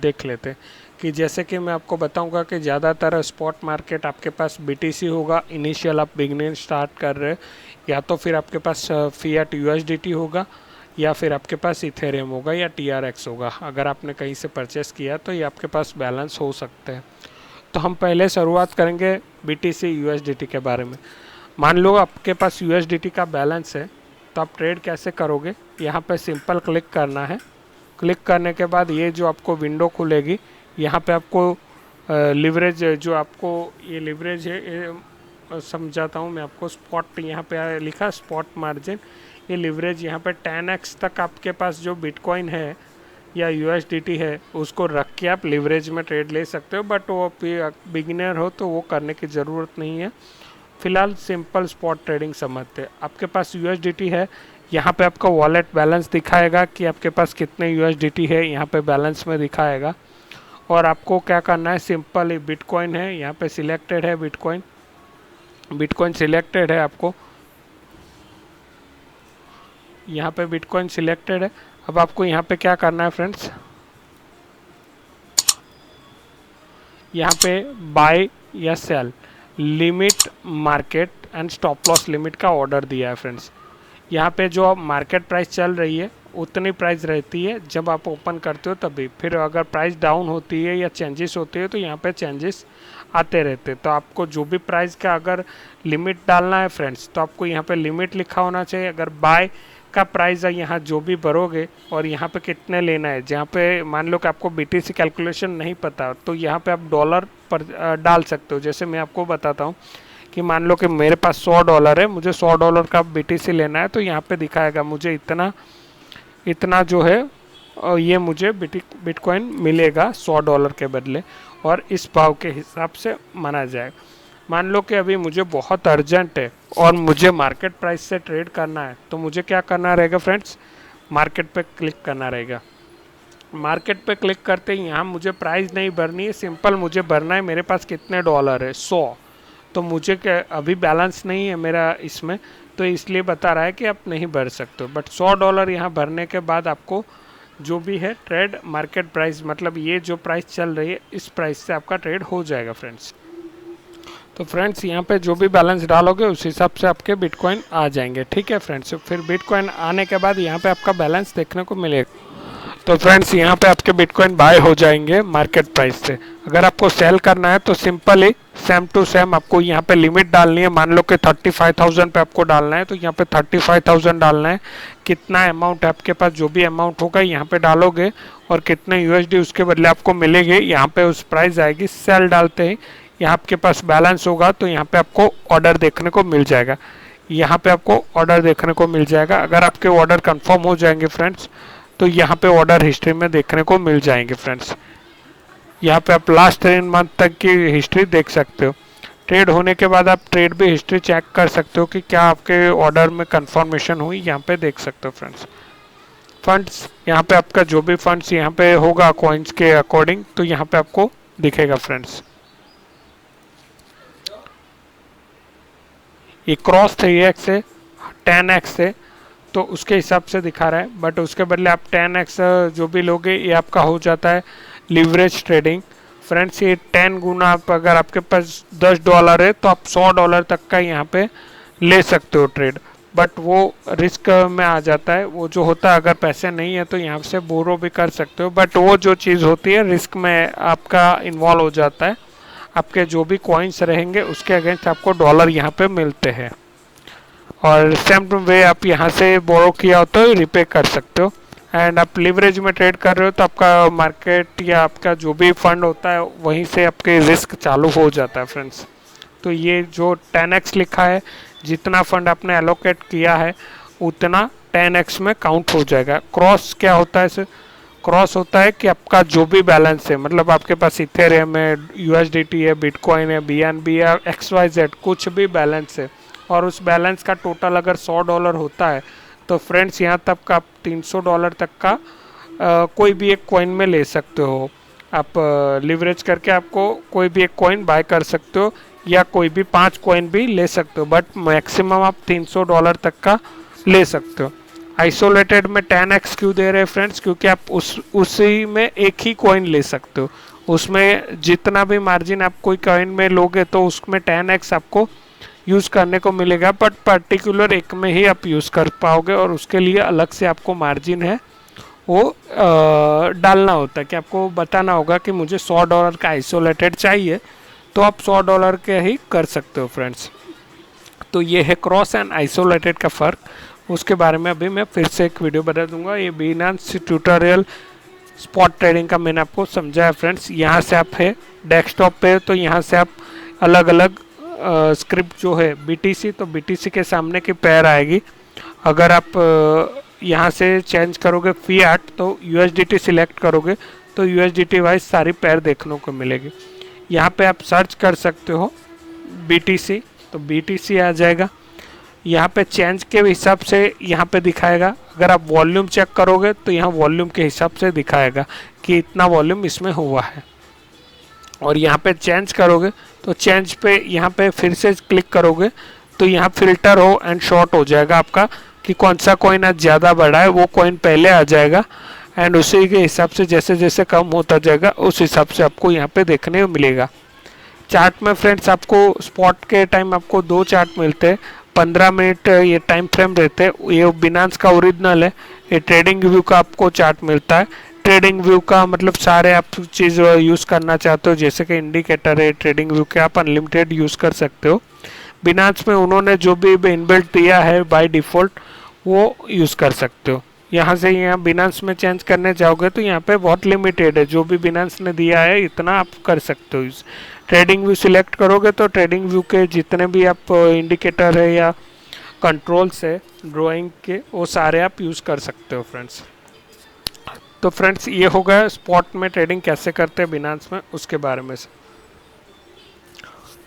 देख लेते हैं। कि जैसे कि मैं आपको बताऊंगा कि ज़्यादातर स्पॉट मार्केट आपके पास BTC होगा, इनिशियल आप बिगनिंग स्टार्ट कर रहे हैं, या तो फिर आपके पास फिएट USDT होगा, या फिर आपके पास इथेरियम होगा या TRX होगा। अगर आपने कहीं से परचेस किया तो ये आपके पास बैलेंस हो सकते हैं। तो हम पहले शुरुआत करेंगे BTC USDT के बारे में। मान लो आपके पास USDT का बैलेंस है, तो आप ट्रेड कैसे करोगे? यहाँ पे सिंपल क्लिक करना है। क्लिक करने के बाद ये जो आपको विंडो खुलेगी, यहाँ पे आपको लिवरेज, जो आपको ये लिवरेज है, ये समझाता हूँ मैं आपको। स्पॉट यहाँ पे लिखा स्पॉट मार्जिन, ये लिवरेज यहाँ पे 10x तक आपके पास जो बिटकॉइन है या USDT है उसको रख के आप लिवरेज में ट्रेड ले सकते हो। बट वो बिगिनर हो तो वो करने की ज़रूरत नहीं है। फिलहाल सिंपल स्पॉट ट्रेडिंग समझते हैं। आपके पास USDT है, यहाँ पे आपका वॉलेट बैलेंस दिखाएगा कि आपके पास कितने USDT है, यहाँ पे बैलेंस में दिखाएगा। और आपको क्या करना है, सिंपल बिटकॉइन है यहाँ पे सिलेक्टेड है, बिटकॉइन सिलेक्टेड है, आपको यहाँ पे बिटकॉइन सिलेक्टेड है। अब आपको यहाँ पे क्या करना है फ्रेंड्स, यहाँ पे बाय या sell, limit, market and stop loss limit का ऑर्डर दिया है फ्रेंड्स। यहाँ पे जो मार्केट प्राइस चल रही है उतनी प्राइस रहती है जब आप ओपन करते हो तभी। फिर अगर प्राइस डाउन होती है या चेंजेस होते हैं तो यहाँ पे चेंजेस आते रहते। तो आपको जो भी प्राइस का अगर लिमिट डालना है फ्रेंड्स, तो आपको यहाँ पे लिमिट लिखा होना चाहिए। अगर बाय का प्राइस है यहाँ जो भी भरोगे और यहाँ पे कितने लेना है, जहाँ पे मान लो कि आपको BTC कैलकुलेशन नहीं पता तो यहाँ पे आप डॉलर पर डाल सकते हो। जैसे मैं आपको बताता हूँ कि मान लो कि मेरे पास $100 है, मुझे $100 का BTC लेना है, तो यहाँ पे दिखाएगा मुझे इतना जो है और ये मुझे बिटकॉइन मिलेगा $100 के बदले, और इस भाव के हिसाब से माना जाएगा। मान लो कि अभी मुझे बहुत अर्जेंट है और मुझे मार्केट प्राइस से ट्रेड करना है, तो मुझे क्या करना रहेगा फ्रेंड्स, मार्केट पे क्लिक करना रहेगा। मार्केट पे क्लिक करते ही यहाँ मुझे प्राइस नहीं भरनी है, सिंपल मुझे भरना है मेरे पास कितने डॉलर है, 100। तो मुझे क्या अभी बैलेंस नहीं है मेरा इसमें, तो इसलिए बता रहा है कि आप नहीं भर सकते हो। बट $100 यहाँ भरने के बाद आपको जो भी है ट्रेड मार्केट प्राइस, मतलब ये जो प्राइस चल रही है इस प्राइस से आपका ट्रेड हो जाएगा फ्रेंड्स। तो फ्रेंड्स यहाँ पे जो भी बैलेंस डालोगे उस हिसाब से आपके बिटकॉइन आ जाएंगे, ठीक है फ्रेंड्स। फिर बिटकॉइन आने के बाद यहाँ पे आपका बैलेंस देखने को मिलेगा। तो फ्रेंड्स यहाँ पे आपके बिटकॉइन बाय हो जाएंगे मार्केट प्राइस से। अगर आपको सेल करना है तो सिंपल ही सेम टू सेम आपको यहाँ पे लिमिट डालनी है। मान लो कि 35,000 पे आपको डालना है, तो यहाँ पे 35,000 डालना है। कितना अमाउंट है आपके पास, जो भी अमाउंट होगा यहाँ पे डालोगे, और कितने यूएसडी उसके बदले आपको मिलेंगे यहाँ पे उस प्राइस आएगी। सेल डालते ही यहाँ आपके पास बैलेंस होगा, तो यहाँ पे आपको ऑर्डर देखने को मिल जाएगा। यहाँ पे आपको ऑर्डर देखने को मिल जाएगा। अगर आपके ऑर्डर कंफर्म हो जाएंगे फ्रेंड्स, तो यहाँ पे ऑर्डर हिस्ट्री में देखने को मिल जाएंगे फ्रेंड्स। यहाँ पे आप लास्ट 3 मंथ तक की हिस्ट्री देख सकते हो। ट्रेड होने के बाद आप ट्रेड भी हिस्ट्री चेक कर सकते हो कि क्या आपके ऑर्डर में कंफर्मेशन हुई, यहाँ पे देख सकते हो फ्रेंड्स। फंड्स यहाँ पे आपका जो भी फंड्स यहाँ पे होगा कॉइन्स के अकॉर्डिंग, तो यहाँ पे आपको दिखेगा फ्रेंड्स। ये क्रॉस 3x है, 10x है, तो उसके हिसाब से दिखा रहा है। बट उसके बदले आप 10x जो भी लोगे ये आपका हो जाता है लिवरेज ट्रेडिंग फ्रेंड्स। ये 10 गुना आप, अगर आपके पास $10 है तो आप $100 तक का यहाँ पे ले सकते हो ट्रेड। बट वो रिस्क में आ जाता है, वो जो होता है अगर पैसे नहीं है तो यहाँ से बोरो भी कर सकते हो, बट वो जो चीज़ होती है रिस्क में आपका इन्वॉल्व हो जाता है। आपके जो भी कॉइन्स रहेंगे उसके अगेंस्ट आपको डॉलर यहाँ पे मिलते हैं, और सेम वे आप यहाँ से बोरो किया हो तो रिपे कर सकते हो। एंड आप लिवरेज में ट्रेड कर रहे हो तो आपका मार्केट या आपका जो भी फंड होता है वहीं से आपके रिस्क चालू हो जाता है फ्रेंड्स। तो ये जो 10x लिखा है, जितना फंड आपने एलोकेट किया है उतना 10x में काउंट हो जाएगा। क्रॉस क्या होता है इसे, क्रॉस होता है कि आपका जो भी बैलेंस है, मतलब आपके पास इथेरियम है, यूएसडीटी है, बिटकॉइन है, बीएनबी या XYZ कुछ भी बैलेंस है, और उस बैलेंस का टोटल अगर $100 होता है तो फ्रेंड्स यहाँ तक आप $300 तक का कोई भी एक कॉइन में ले सकते हो। आप लिवरेज करके आपको कोई भी एक कॉइन बाय कर सकते हो, या कोई भी 5 कॉइन भी ले सकते हो, बट मैक्सिमम आप $300 तक का ले सकते हो। आइसोलेटेड में 10x क्यों दे रहे हैं फ्रेंड्स, क्योंकि आप उसी में एक ही कॉइन ले सकते हो। उसमें जितना भी मार्जिन आप कोई कॉइन में लोगे तो उसमें 10x आपको यूज़ करने को मिलेगा, बट पर्टिकुलर एक में ही आप यूज़ कर पाओगे, और उसके लिए अलग से आपको मार्जिन है वो डालना होता है कि आपको बताना होगा कि मुझे $100 का आइसोलेटेड चाहिए, तो आप $100 के ही कर सकते हो फ्रेंड्स। तो ये है क्रॉस एंड आइसोलेटेड का फ़र्क, उसके बारे में अभी मैं फिर से एक वीडियो बता दूंगा। ये बिनांस ट्यूटोरियल स्पॉट ट्रेडिंग का मैंने आपको समझाया फ्रेंड्स। यहाँ से आप है डेस्कटॉप पे, तो यहाँ से आप अलग अलग स्क्रिप्ट जो है BTC, तो BTC के सामने की पैर आएगी। अगर आप यहाँ से चेंज करोगे फियाट, तो USDT सिलेक्ट करोगे तो USDT वाइज सारी पैर देखने को मिलेगी। यहाँ पे आप सर्च कर सकते हो BTC, तो BTC आ जाएगा। यहाँ पे चेंज के हिसाब से यहाँ पे दिखाएगा। अगर आप वॉल्यूम चेक करोगे तो यहाँ वॉल्यूम के हिसाब से दिखाएगा कि इतना वॉल्यूम इसमें हुआ है। और यहाँ पे चेंज करोगे तो चेंज पे यहाँ पे फिर से क्लिक करोगे तो यहाँ फिल्टर हो एंड शॉर्ट हो जाएगा आपका, कि कौन सा कॉइन आज ज़्यादा बढ़ा है वो कॉइन पहले आ जाएगा, एंड उसी के हिसाब से जैसे जैसे कम होता जाएगा उस हिसाब से आपको यहाँ पे देखने को मिलेगा। चार्ट में फ्रेंड्स आपको स्पॉट के टाइम आपको 2 चार्ट मिलते हैं, 15 मिनट ये टाइम फ्रेम रहते हैं। ये बिनांस का ओरिजिनल है। ये ट्रेडिंग व्यू का आपको चार्ट मिलता है। ट्रेडिंग व्यू का मतलब सारे आप चीज़ यूज़ करना चाहते हो, जैसे कि इंडिकेटर है, ट्रेडिंग व्यू के आप अनलिमिटेड यूज़ कर सकते हो। बिनांस में उन्होंने जो भी इनबिल्ट दिया है बाय डिफ़ॉल्ट वो यूज़ कर सकते हो। यहाँ से यहाँ बिनांस में चेंज करने जाओगे तो यहाँ पे बहुत लिमिटेड है, जो भी बिनांस ने दिया है इतना आप कर सकते हो यूज़। ट्रेडिंग व्यू सिलेक्ट करोगे तो ट्रेडिंग व्यू के जितने भी आप इंडिकेटर है या कंट्रोल्स है ड्राइंग के, वो सारे आप यूज़ कर सकते हो फ्रेंड्स। तो फ्रेंड्स ये हो गया स्पॉट में ट्रेडिंग कैसे करते हैं बिनांस में, उसके बारे में से।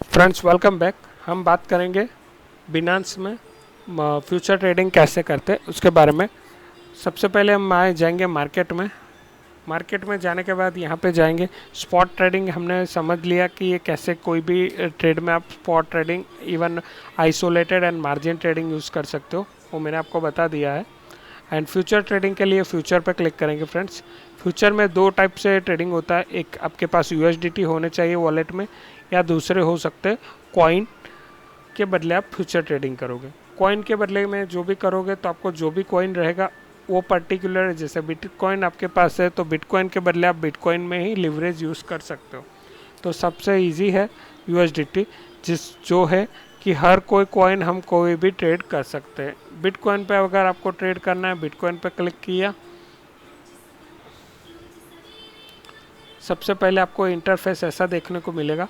Friends welcome back. हम बात करेंगे बिनांस में फ्यूचर ट्रेडिंग कैसे करते हैं उसके बारे में। सबसे पहले हम आए जाएंगे मार्केट में। मार्केट में जाने के बाद यहाँ पे जाएंगे स्पॉट ट्रेडिंग। हमने समझ लिया कि ये कैसे कोई भी ट्रेड में आप spot trading, even isolated and margin trading use कर सकते हो, वो मैंने आपको बता दिया है। एंड फ्यूचर ट्रेडिंग के लिए फ्यूचर पर क्लिक करेंगे फ्रेंड्स। फ्यूचर में दो टाइप से ट्रेडिंग होता है, एक आपके पास यूएसडीटी होने चाहिए वॉलेट में, या दूसरे हो सकते हैं कॉइन के बदले आप फ्यूचर ट्रेडिंग करोगे। कॉइन के बदले में जो भी करोगे तो आपको जो भी कॉइन रहेगा वो पर्टिकुलर, जैसे बिटकॉइन आपके पास है तो बिटकॉइन के बदले आप बिटकॉइन में ही लिवरेज यूज़ कर सकते हो। तो सबसे इजी है यूएसडीटी, जो है कि हर कोई कॉइन हम कोई भी ट्रेड कर सकते हैं। बिटकॉइन पे अगर आपको ट्रेड करना है, बिटकॉइन पे क्लिक किया, सबसे पहले आपको इंटरफेस ऐसा देखने को मिलेगा।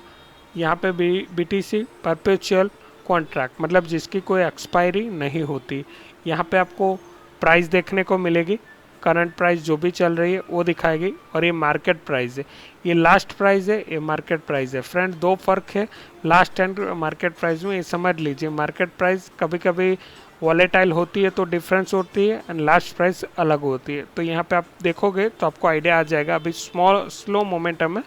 यहाँ पे बीटीसी परपेचुअल कॉन्ट्रैक्ट, मतलब जिसकी कोई एक्सपायरी नहीं होती। यहाँ पे आपको प्राइस देखने को मिलेगी, करंट प्राइस जो भी चल रही है वो दिखाएगी, और ये मार्केट प्राइस है। ये लास्ट प्राइस है, ये मार्केट प्राइस है। फ्रेंड दो फर्क है लास्ट एंड मार्केट प्राइस में, ये समझ लीजिए। मार्केट प्राइस कभी कभी वॉलेटाइल होती है तो डिफरेंस होती है, एंड लास्ट प्राइस अलग होती है। तो यहाँ पे आप देखोगे तो आपको आइडिया आ जाएगा। अभी स्लो मोमेंटम है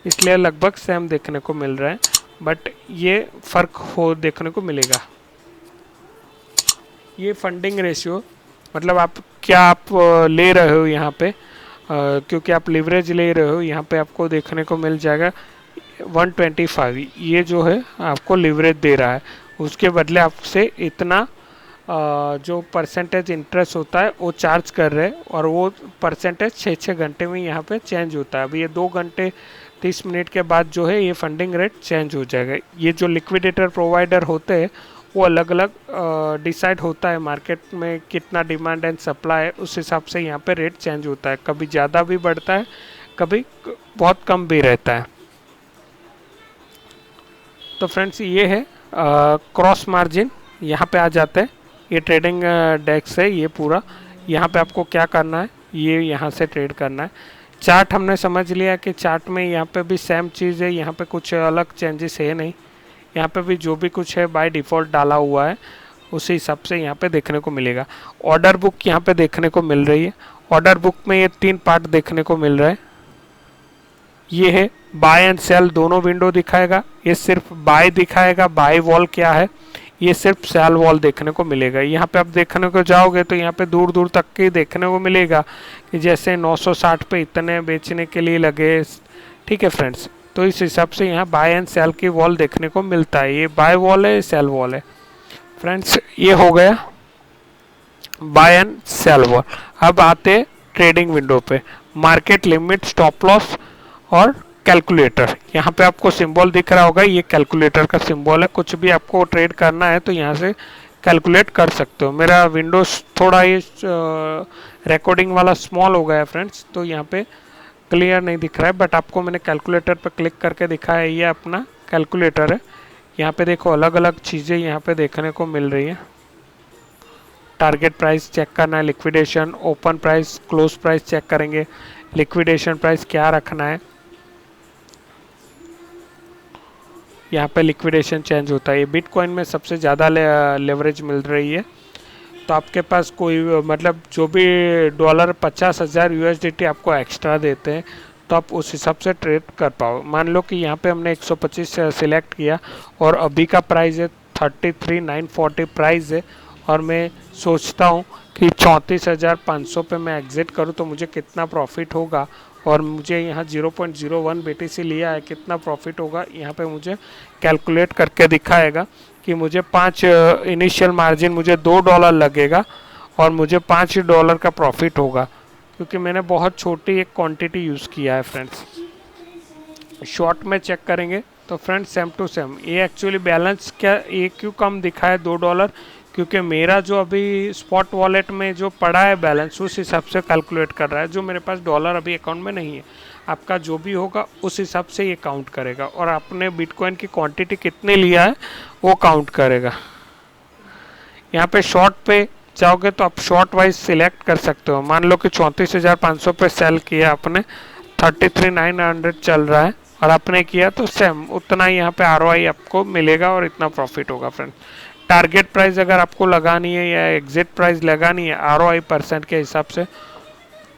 इसलिए लगभग सेम देखने को मिल रहा है, बट ये फ़र्क हो देखने को मिलेगा। ये फंडिंग रेशियो, मतलब आप क्या आप ले रहे हो यहाँ पे, क्योंकि आप लिवरेज ले रहे हो, यहाँ पे आपको देखने को मिल जाएगा 125। ये जो है आपको लिवरेज दे रहा है, उसके बदले आपसे इतना जो परसेंटेज इंटरेस्ट होता है वो चार्ज कर रहे हैं, और वो परसेंटेज 6 घंटे में यहाँ पे चेंज होता है। अभी ये 2 घंटे 30 मिनट के बाद जो है ये फंडिंग रेट चेंज हो जाएगा। ये जो लिक्विडेटर प्रोवाइडर होते हैं वो अलग अलग डिसाइड होता है मार्केट में कितना डिमांड एंड सप्लाई है, उस हिसाब से यहाँ पे रेट चेंज होता है। कभी ज़्यादा भी बढ़ता है, कभी बहुत कम भी रहता है। तो फ्रेंड्स ये है क्रॉस मार्जिन। यहाँ पे आ जाते हैं, ये ट्रेडिंग डेस्क है ये पूरा। यहाँ पे आपको क्या करना है, ये यहाँ से ट्रेड करना है। चार्ट हमने समझ लिया कि चार्ट में यहाँ पे भी सेम चीज़ है, यहाँ पे कुछ अलग चेंजेस है नहीं। यहाँ पे भी जो भी कुछ है बाय डिफ़ॉल्ट डाला हुआ है, उसी हिसाब से यहाँ पे देखने को मिलेगा। ऑर्डर बुक यहाँ पे देखने को मिल रही है। ऑर्डर बुक में ये 3 पार्ट देखने को मिल रहा है। ये है बाय एंड सेल, दोनों विंडो दिखाएगा। ये सिर्फ बाय दिखाएगा, बाय वॉल क्या है, ये सिर्फ सेल वॉल देखने को मिलेगा। यहाँ पे आप देखने को जाओगे तो यहाँ पे दूर दूर तक के देखने को मिलेगा कि जैसे 960 पे इतने बेचने के लिए लगे। ठीक है फ्रेंड्स, तो इस हिसाब से यहाँ बाय एंड सेल की वॉल देखने को मिलता है। ये बाय वॉल है, सेल वॉल है। फ्रेंड्स ये हो गया बाय एंड सेल वॉल। अब आते ट्रेडिंग विंडो पे, मार्केट लिमिट, स्टॉप लॉस और कैलकुलेटर। यहाँ पे आपको सिंबल दिख रहा होगा, ये कैलकुलेटर का सिंबल है। कुछ भी आपको ट्रेड करना है तो यहाँ से कैलकुलेट कर सकते हो। मेरा विंडोज थोड़ा ये रिकॉर्डिंग वाला स्मॉल हो गया है फ्रेंड्स, तो यहाँ पे क्लियर नहीं दिख रहा है, बट आपको मैंने कैलकुलेटर पर क्लिक करके दिखाया है। ये अपना कैलकुलेटर है। यहाँ पे देखो अलग अलग चीज़ें यहाँ पे देखने को मिल रही है। टारगेट प्राइस चेक करना है, liquidation, open price, close price check करेंगे, लिक्विडेशन प्राइस क्या रखना है। यहाँ पे लिक्विडेशन चेंज होता है। ये बिटकॉइन में सबसे ज़्यादा लेवरेज मिल रही है। तो आपके पास कोई मतलब जो भी डॉलर 50,000 यूएसडीटी आपको एक्स्ट्रा देते हैं तो आप उस हिसाब से ट्रेड कर पाओ। मान लो कि यहाँ पे हमने 125 सिलेक्ट किया और अभी का प्राइस है 33,940 प्राइस है, और मैं सोचता हूँ कि 34,500 पे मैं एग्ज़िट करूँ तो मुझे कितना प्रॉफिट होगा, और मुझे यहाँ 0.01 BTC लिया है, कितना प्रॉफिट होगा यहाँ पे मुझे कैलकुलेट करके दिखाएगा कि मुझे 5 इनिशियल मार्जिन मुझे $2 लगेगा और मुझे $5 का प्रॉफिट होगा, क्योंकि मैंने बहुत छोटी एक क्वांटिटी यूज़ किया है फ्रेंड्स। शॉर्ट में चेक करेंगे तो फ्रेंड्स सेम टू सेम। ये एक्चुअली बैलेंस क्या, ये क्यों कम दिखा है $2, क्योंकि मेरा जो अभी स्पॉट वॉलेट में जो पड़ा है बैलेंस उस हिसाब से कैलकुलेट कर रहा है, जो मेरे पास डॉलर अभी अकाउंट में नहीं है। आपका जो भी होगा उस हिसाब से ये काउंट करेगा, और आपने बिटकॉइन की क्वांटिटी कितने लिया है वो काउंट करेगा। यहाँ पे शॉर्ट पे चाहोगे तो आप शॉर्ट वाइज सिलेक्ट कर सकते हो। मान लो कि 34,500 पे सेल किया आपने, 33,900 चल रहा है और आपने किया, तो सेम उतना ही यहाँ पे आरओआई आपको मिलेगा और इतना प्रॉफिट होगा फ्रेंड। टारगेट प्राइस अगर आपको लगानी है या एग्जिट प्राइस लगानी है आरओआई परसेंट के हिसाब से,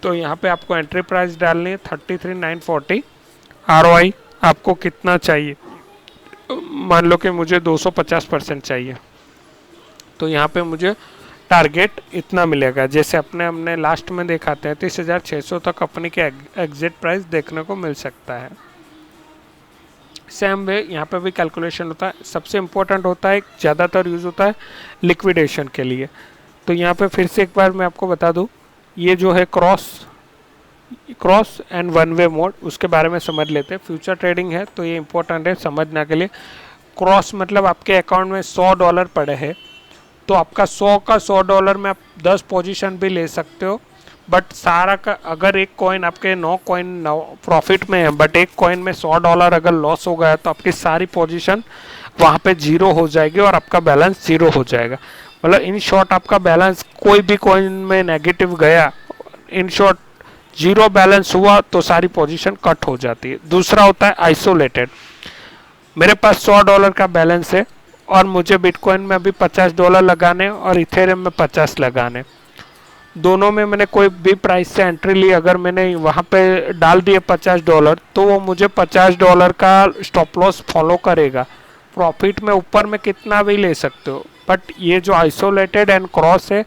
तो यहाँ पे आपको एंट्री प्राइस डालनी है 33,940। आरओआई आपको कितना चाहिए, मान लो कि मुझे 250% चाहिए, तो यहाँ पे मुझे टारगेट इतना मिलेगा। जैसे हमने लास्ट में देखा 33,600 तक अपनी के एग्जिट प्राइस देखने को मिल सकता है। सेम वे यहाँ पे भी कैलकुलेशन होता है। सबसे इम्पोर्टेंट होता है, ज़्यादातर यूज़ होता है लिक्विडेशन के लिए। तो यहाँ पे फिर से एक बार मैं आपको बता दूँ, ये जो है cross and one way mode, उसके बारे में समझ लेते हैं। फ्यूचर ट्रेडिंग है तो ये इंपॉर्टेंट है समझने के लिए। क्रॉस मतलब आपके अकाउंट में $100 पड़े हैं, तो आपका 100 का $100 में आप 10 पोजीशन भी ले सकते हो। बट सारा का अगर एक कॉइन आपके 9 कॉइन प्रॉफिट में है, बट एक कॉइन में $100 अगर लॉस हो गया तो आपकी सारी पोजीशन वहाँ पे जीरो हो जाएगी और आपका बैलेंस जीरो हो जाएगा। मतलब इन शॉर्ट आपका बैलेंस कोई भी कॉइन में नेगेटिव गया, इन शॉर्ट जीरो बैलेंस हुआ तो सारी पोजीशन कट हो जाती है। दूसरा होता है आइसोलेटेड। मेरे पास $100 का बैलेंस है और मुझे बिटकॉइन में अभी $50 लगाने और इथेरियम में 50 लगाने। दोनों में मैंने कोई भी प्राइस से एंट्री ली, अगर मैंने वहाँ पे डाल दिए $50 तो वो मुझे $50 का स्टॉप लॉस फॉलो करेगा। प्रॉफिट में ऊपर में कितना भी ले सकते हो, बट ये जो आइसोलेटेड एंड क्रॉस है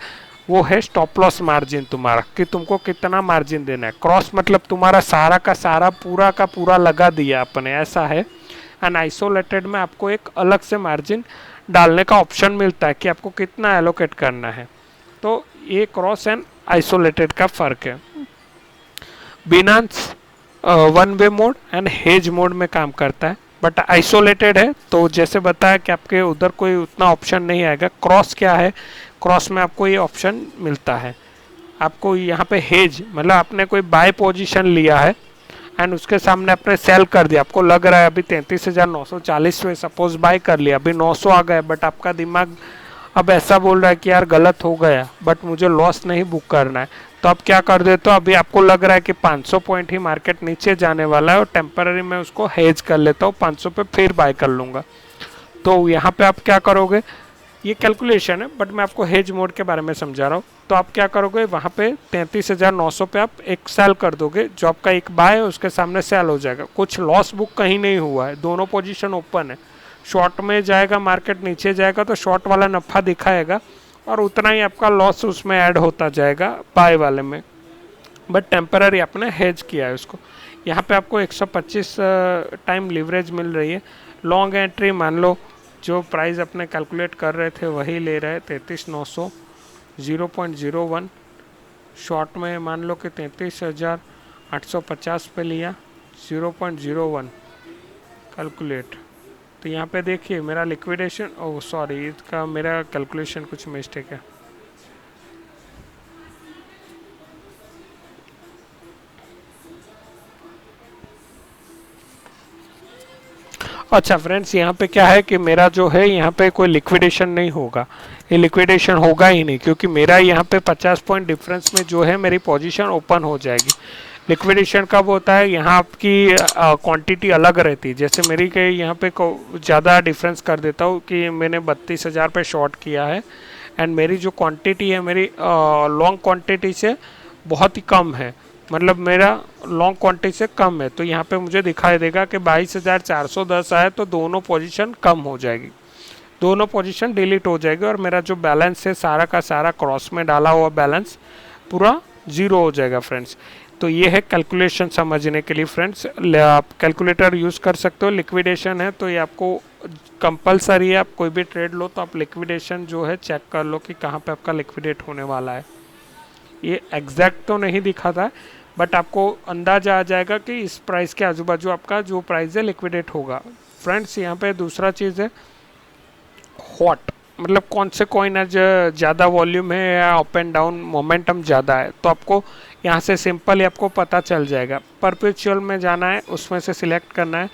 वो है स्टॉप लॉस मार्जिन तुम्हारा, कि तुमको कितना मार्जिन देना है। क्रॉस मतलब तुम्हारा सारा का सारा पूरा का पूरा लगा दिया अपने, ऐसा है। एंड आइसोलेटेड में आपको एक अलग से मार्जिन डालने का ऑप्शन मिलता है कि आपको कितना एलोकेट करना है। तो ये क्रॉस एंड आइसोलेटेड का फ़र्क है। Binance one way mode and hedge mode में काम करता है, बट आइसोलेटेड है तो जैसे बताया कि आपके उधर कोई उतना ऑप्शन नहीं आएगा। क्रॉस क्या है, क्रॉस में आपको ये ऑप्शन मिलता है। आपको यहाँ पे हेज मतलब आपने कोई बाय पोजीशन लिया है एंड उसके सामने आपने सेल कर दिया, आपको लग रहा है अभी 33,940 में सपोज बाय कर लिया, अभी 900 आ गए, बट आपका दिमाग अब ऐसा बोल रहा है कि यार गलत हो गया, बट मुझे लॉस नहीं बुक करना है। तो आप क्या कर देते हो, अभी आपको लग रहा है कि 500 पॉइंट ही मार्केट नीचे जाने वाला है और टेम्पररी में उसको हेज कर लेता हूँ, 500 पे फिर बाय कर लूँगा। तो यहाँ पे आप क्या करोगे, ये कैलकुलेशन है बट मैं आपको हेज मोड के बारे में समझा रहा हूँ। तो आप क्या करोगे, वहाँ पे 33,900 पे आप एक सेल कर दोगे, जो आपका एक बाय है उसके सामने सेल हो जाएगा। कुछ लॉस बुक कहीं नहीं हुआ है, दोनों पोजीशन ओपन है। शॉर्ट में जाएगा मार्केट नीचे जाएगा तो शॉर्ट वाला नफ़ा दिखाएगा और उतना ही आपका लॉस उसमें ऐड होता जाएगा बाय वाले में, बट टेम्पररी आपने हेज किया है उसको। यहाँ पे आपको 125 टाइम लीवरेज मिल रही है। लॉन्ग एंट्री मान लो जो प्राइस अपने कैलकुलेट कर रहे थे वही ले रहे हैं 33,900 0.01। शॉर्ट में मान लो कि 33,850 पे लिया 0.01 कैलकुलेट। तो यहाँ पे देखिए मेरा लिक्विडेशन, ओह सॉरी इसका मेरा कैलकुलेशन कुछ मिस्टेक है। अच्छा फ्रेंड्स, यहाँ पे क्या है कि मेरा जो है यहाँ पे कोई लिक्विडेशन नहीं होगा, ये लिक्विडेशन होगा ही नहीं, क्योंकि मेरा यहाँ पे 50 पॉइंट डिफरेंस में जो है मेरी पोजीशन ओपन हो जाएगी। लिक्विडेशन कब होता है, यहाँ आपकी क्वांटिटी अलग रहती है। जैसे मेरी के यहाँ पे ज़्यादा डिफरेंस कर देता हूँ कि मैंने 32,000 पे शॉर्ट किया है एंड मेरी जो क्वांटिटी है मेरी लॉन्ग क्वांटिटी से बहुत ही कम है, मतलब मेरा लॉन्ग क्वांटिटी से कम है। तो यहाँ पे मुझे दिखाई देगा कि 22,410 आए तो दोनों पोजीशन कम हो जाएगी, दोनों पोजीशन डिलीट हो जाएगी और मेरा जो बैलेंस है सारा का सारा क्रॉस में डाला हुआ बैलेंस पूरा ज़ीरो हो जाएगा फ्रेंड्स। तो ये है कैलकुलेशन समझने के लिए फ्रेंड्स, आप कैलकुलेटर यूज़ कर सकते हो। लिक्विडेशन है तो ये आपको कंपलसरी है, आप कोई भी ट्रेड लो तो आप लिक्विडेशन जो है चेक कर लो कि कहाँ पे आपका लिक्विडेट होने वाला है। ये एग्जैक्ट तो नहीं दिखाता है बट आपको अंदाजा आ जाएगा कि इस प्राइस के आजू बाजू आपका जो प्राइस है लिक्विडेट होगा फ्रेंड्स। यहाँ पे दूसरा चीज़ है हॉट, मतलब कौन से कॉइन आज ज़्यादा वॉल्यूम है या अप एंड डाउन मोमेंटम ज़्यादा है, तो आपको यहाँ से सिंपल ही आपको पता चल जाएगा। परपेचुअल में जाना है, उसमें से सिलेक्ट करना है।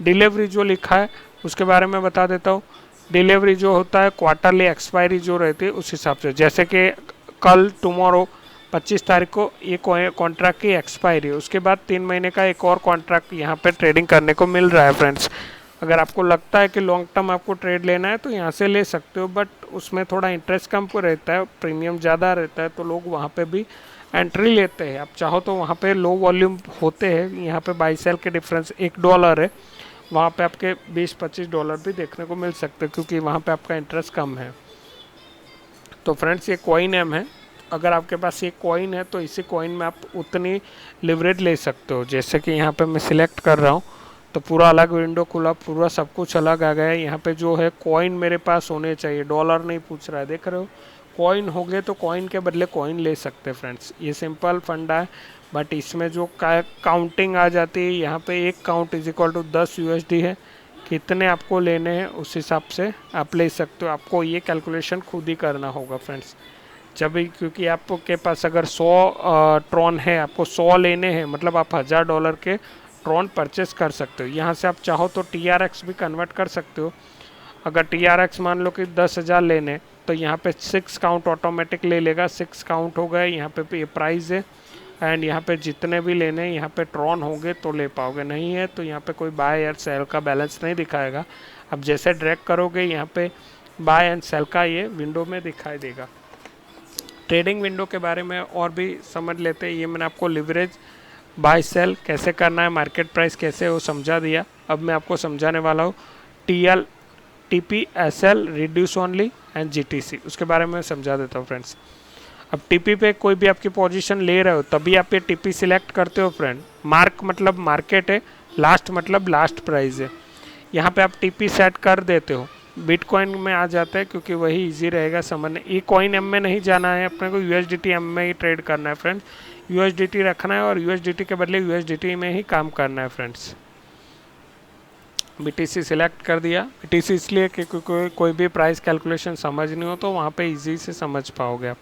डिलीवरी जो लिखा है उसके बारे में बता देता हूँ। डिलीवरी जो होता है क्वार्टरली एक्सपायरी जो रहती है उस हिसाब से, जैसे कि कल टुमारो 25 तारीख को ये कॉन्ट्रैक्ट की एक्सपायरी, उसके बाद 3 महीने का एक और कॉन्ट्रैक्ट यहाँ पे ट्रेडिंग करने को मिल रहा है फ्रेंड्स। अगर आपको लगता है कि लॉन्ग टर्म आपको ट्रेड लेना है तो यहाँ से ले सकते हो, बट उसमें थोड़ा इंटरेस्ट कम को रहता है, प्रीमियम ज़्यादा रहता है, तो लोग वहाँ पे भी एंट्री लेते हैं। आप चाहो तो वहाँ पे लो वॉल्यूम होते हैं, यहाँ पे बाई सेल के डिफरेंस $1 है, वहाँ पे आपके $20-25 भी देखने को मिल सकते हैं, क्योंकि वहाँ पे आपका इंटरेस्ट कम है। तो फ्रेंड्स ये कॉइन एम है, अगर आपके पास ये कॉइन है तो इसी कॉइन में आप उतनी लिवरेज ले सकते हो। जैसे कि यहाँ पे मैं सिलेक्ट कर रहा हूँ तो पूरा अलग विंडो खुला, पूरा सब कुछ अलग आ गया है। यहाँ पे जो है कॉइन मेरे पास होने चाहिए, डॉलर नहीं पूछ रहा है, देख रहे हो। कॉइन हो गए तो कॉइन के बदले कॉइन ले सकते हैं फ्रेंड्स, ये सिंपल फंडा है। बट इसमें जो काउंटिंग आ जाती है, यहाँ पे एक count is equal to 10 USD है, कितने आपको लेने हैं उस हिसाब से आप ले सकते हो। आपको ये कैलकुलेशन खुद ही करना होगा फ्रेंड्स, जब भी, क्योंकि आपके पास अगर 100 ट्रॉन है, आपको 100 लेने हैं, मतलब आप $1000 के ट्रॉन परचेस कर सकते हो। यहाँ से आप चाहो तो TRX भी कन्वर्ट कर सकते हो। अगर TRX मान लो कि 10,000 लेने, तो यहाँ पे 6 काउंट ऑटोमेटिक ले लेगा, 6 काउंट हो गए, यहाँ पे ये प्राइस है, एंड यहाँ पे जितने भी लेने हैं यहाँ पे ट्रॉन होंगे तो ले पाओगे, नहीं है तो यहाँ पे कोई बाय या सेल का बैलेंस नहीं दिखाएगा। अब जैसे ड्रैग करोगे यहाँ पे बाय एंड सेल का ये विंडो में दिखाई देगा। ट्रेडिंग विंडो के बारे में और भी समझ लेते हैं। ये मैंने आपको लिवरेज, बाय सेल कैसे करना है, मार्केट प्राइस कैसे है वो समझा दिया। अब मैं आपको समझाने वाला हूँ TL, TP, SL, reduce only and GTC, उसके बारे में समझा देता हूँ फ्रेंड्स। अब TP पे कोई भी आपकी पोजीशन ले रहे हो तभी आप ये TP सिलेक्ट करते हो फ्रेंड। मार्क मतलब मार्केट है, लास्ट मतलब लास्ट प्राइस है। यहाँ पे आप TP सेट कर देते हो, बिटकॉइन में आ जाता है क्योंकि वही इजी रहेगा समझने। ये कॉइन एम में नहीं जाना है अपने को, USDT एम में ही ट्रेड करना है फ्रेंड्स। USDT रखना है और USDT के बदले USDT में ही काम करना है फ्रेंड्स। BTC सिलेक्ट कर दिया, BTC इसलिए कि कोई भी प्राइस कैलकुलेशन समझ नहीं हो तो वहाँ पे इजी से समझ पाओगे आप।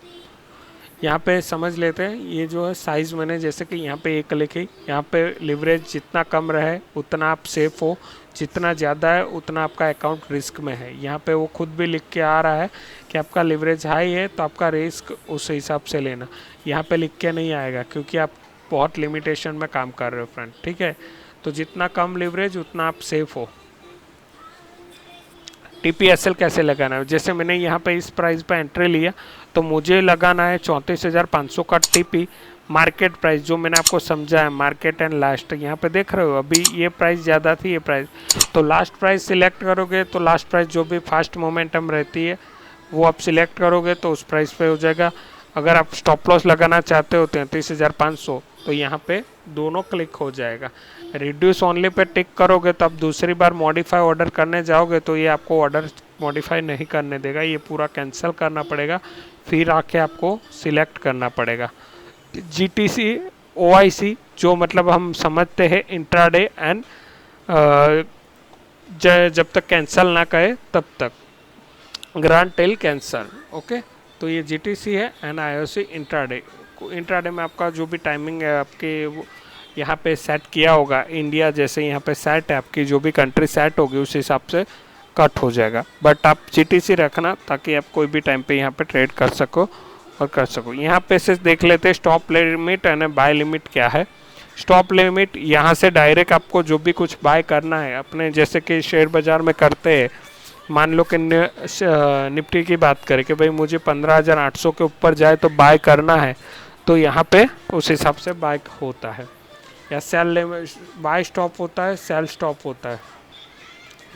यहाँ पे समझ लेते हैं, ये जो है साइज़ मैंने जैसे कि यहाँ पे एक लिखी, यहाँ पे लिवरेज जितना कम रहे उतना आप सेफ हो, जितना ज़्यादा है उतना आपका अकाउंट रिस्क में है। यहाँ पे वो खुद भी लिख के आ रहा है कि आपका लिवरेज हाई है तो आपका रिस्क उस हिसाब से लेना। यहाँ पे लिख के नहीं आएगा क्योंकि आप बहुत लिमिटेशन में काम कर रहे हो फ्रेंड, ठीक है। तो जितना कम लिवरेज उतना आप सेफ हो। TPSL कैसे लगाना है, जैसे मैंने यहाँ पे इस प्राइस पे एंट्री लिया तो मुझे लगाना है 34,500 का TP मार्केट प्राइस, जो मैंने आपको समझा है मार्केट एंड लास्ट। यहाँ पे देख रहे हो अभी ये प्राइस ज़्यादा थी, ये प्राइस, तो लास्ट प्राइस सिलेक्ट करोगे तो लास्ट प्राइस जो भी फास्ट मोमेंटम रहती है वो आप सिलेक्ट करोगे तो उस प्राइस पे हो जाएगा। अगर आप स्टॉप लॉस लगाना चाहते हो 33,500 तो यहाँ पे दोनों क्लिक हो जाएगा। रिड्यूस ओनली पे टिक करोगे तो आप दूसरी बार मॉडिफाई ऑर्डर करने जाओगे तो ये आपको ऑर्डर मॉडिफाई नहीं करने देगा, ये पूरा कैंसिल करना पड़ेगा, फिर आके आपको सिलेक्ट करना पड़ेगा। GTC OIC जो मतलब हम समझते हैं इंट्राडे एंड जब तक कैंसिल ना करे तब तक, ग्रांड टेल कैंसल, ओके। तो ये GTC है एंड IOC इंट्राडे। इंट्राडे में आपका जो भी टाइमिंग है आपके यहाँ पे सेट किया होगा, इंडिया जैसे यहाँ पे सेट है, आपकी जो भी कंट्री सेट होगी उस हिसाब से कट हो जाएगा। बट आप GTC रखना ताकि आप कोई भी टाइम पे यहाँ पे ट्रेड कर सको और कर सको। यहाँ पे से देख लेते हैं stop limit and buy limit क्या है। स्टॉप लिमिट यहाँ से डायरेक्ट आपको जो भी कुछ बाय करना है अपने, जैसे कि शेयर बाज़ार में करते हैं, मान लो कि निफ्टी की बात करें कि भाई मुझे 15,800 के ऊपर जाए तो बाय करना है, तो यहाँ पे उस हिसाब से बाय होता है। या सेल बाय स्टॉप होता है, सेल स्टॉप होता है,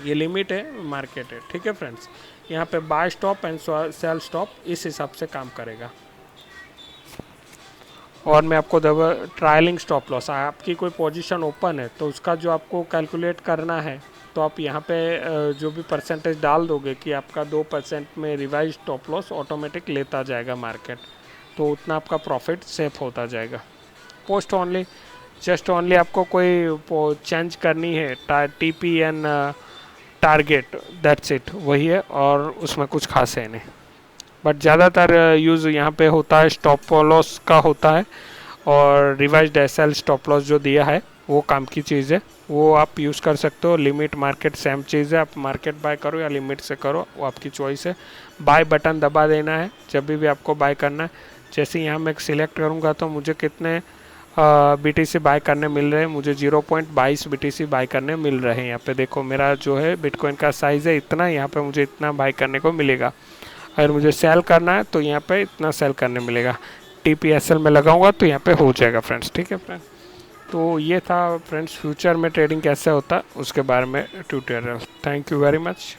ये लिमिट है, मार्केट है, ठीक है फ्रेंड्स। यहाँ पे buy stop and sell stop इस हिसाब से काम करेगा। और मैं आपको ट्रायलिंग स्टॉप लॉस, आपकी कोई पोजीशन ओपन है तो उसका जो आपको कैलकुलेट करना है तो आप यहाँ पे जो भी परसेंटेज डाल दोगे कि आपका 2% में रिवाइज स्टॉप लॉस ऑटोमेटिक लेता जाएगा मार्केट, तो उतना आपका प्रॉफिट सेफ होता जाएगा। पोस्ट ओनली, जस्ट ओनली आपको कोई चेंज करनी है TP and target, that's it, वही है, और उसमें कुछ खास है नहीं। बट ज़्यादातर यूज़ यहाँ पे होता है स्टॉप लॉस का होता है, और रिवाइज्ड SL स्टॉप लॉस जो दिया है वो काम की चीज़ है, वो आप यूज़ कर सकते हो। लिमिट मार्केट सेम चीज़ है, आप मार्केट बाय करो या लिमिट से करो, वो आपकी चॉइस है। बाय बटन दबा देना है जब भी आपको बाय करना है। जैसे यहाँ मैं सिलेक्ट करूँगा तो मुझे कितने BTC बाय करने मिल रहे हैं, मुझे 0.22 BTC बाय करने मिल रहे हैं। यहाँ पे देखो मेरा जो है बिटकॉइन का साइज़ है इतना, यहाँ पे मुझे इतना बाय करने को मिलेगा। अगर मुझे सेल करना है तो यहाँ पे इतना सेल करने मिलेगा। TPSL में लगाऊंगा तो यहाँ पे हो जाएगा फ्रेंड्स। ठीक है फ्रेंड्स, तो ये था फ्रेंड्स फ्यूचर में ट्रेडिंग कैसे होता है उसके बारे में tutorial. Thank you very much.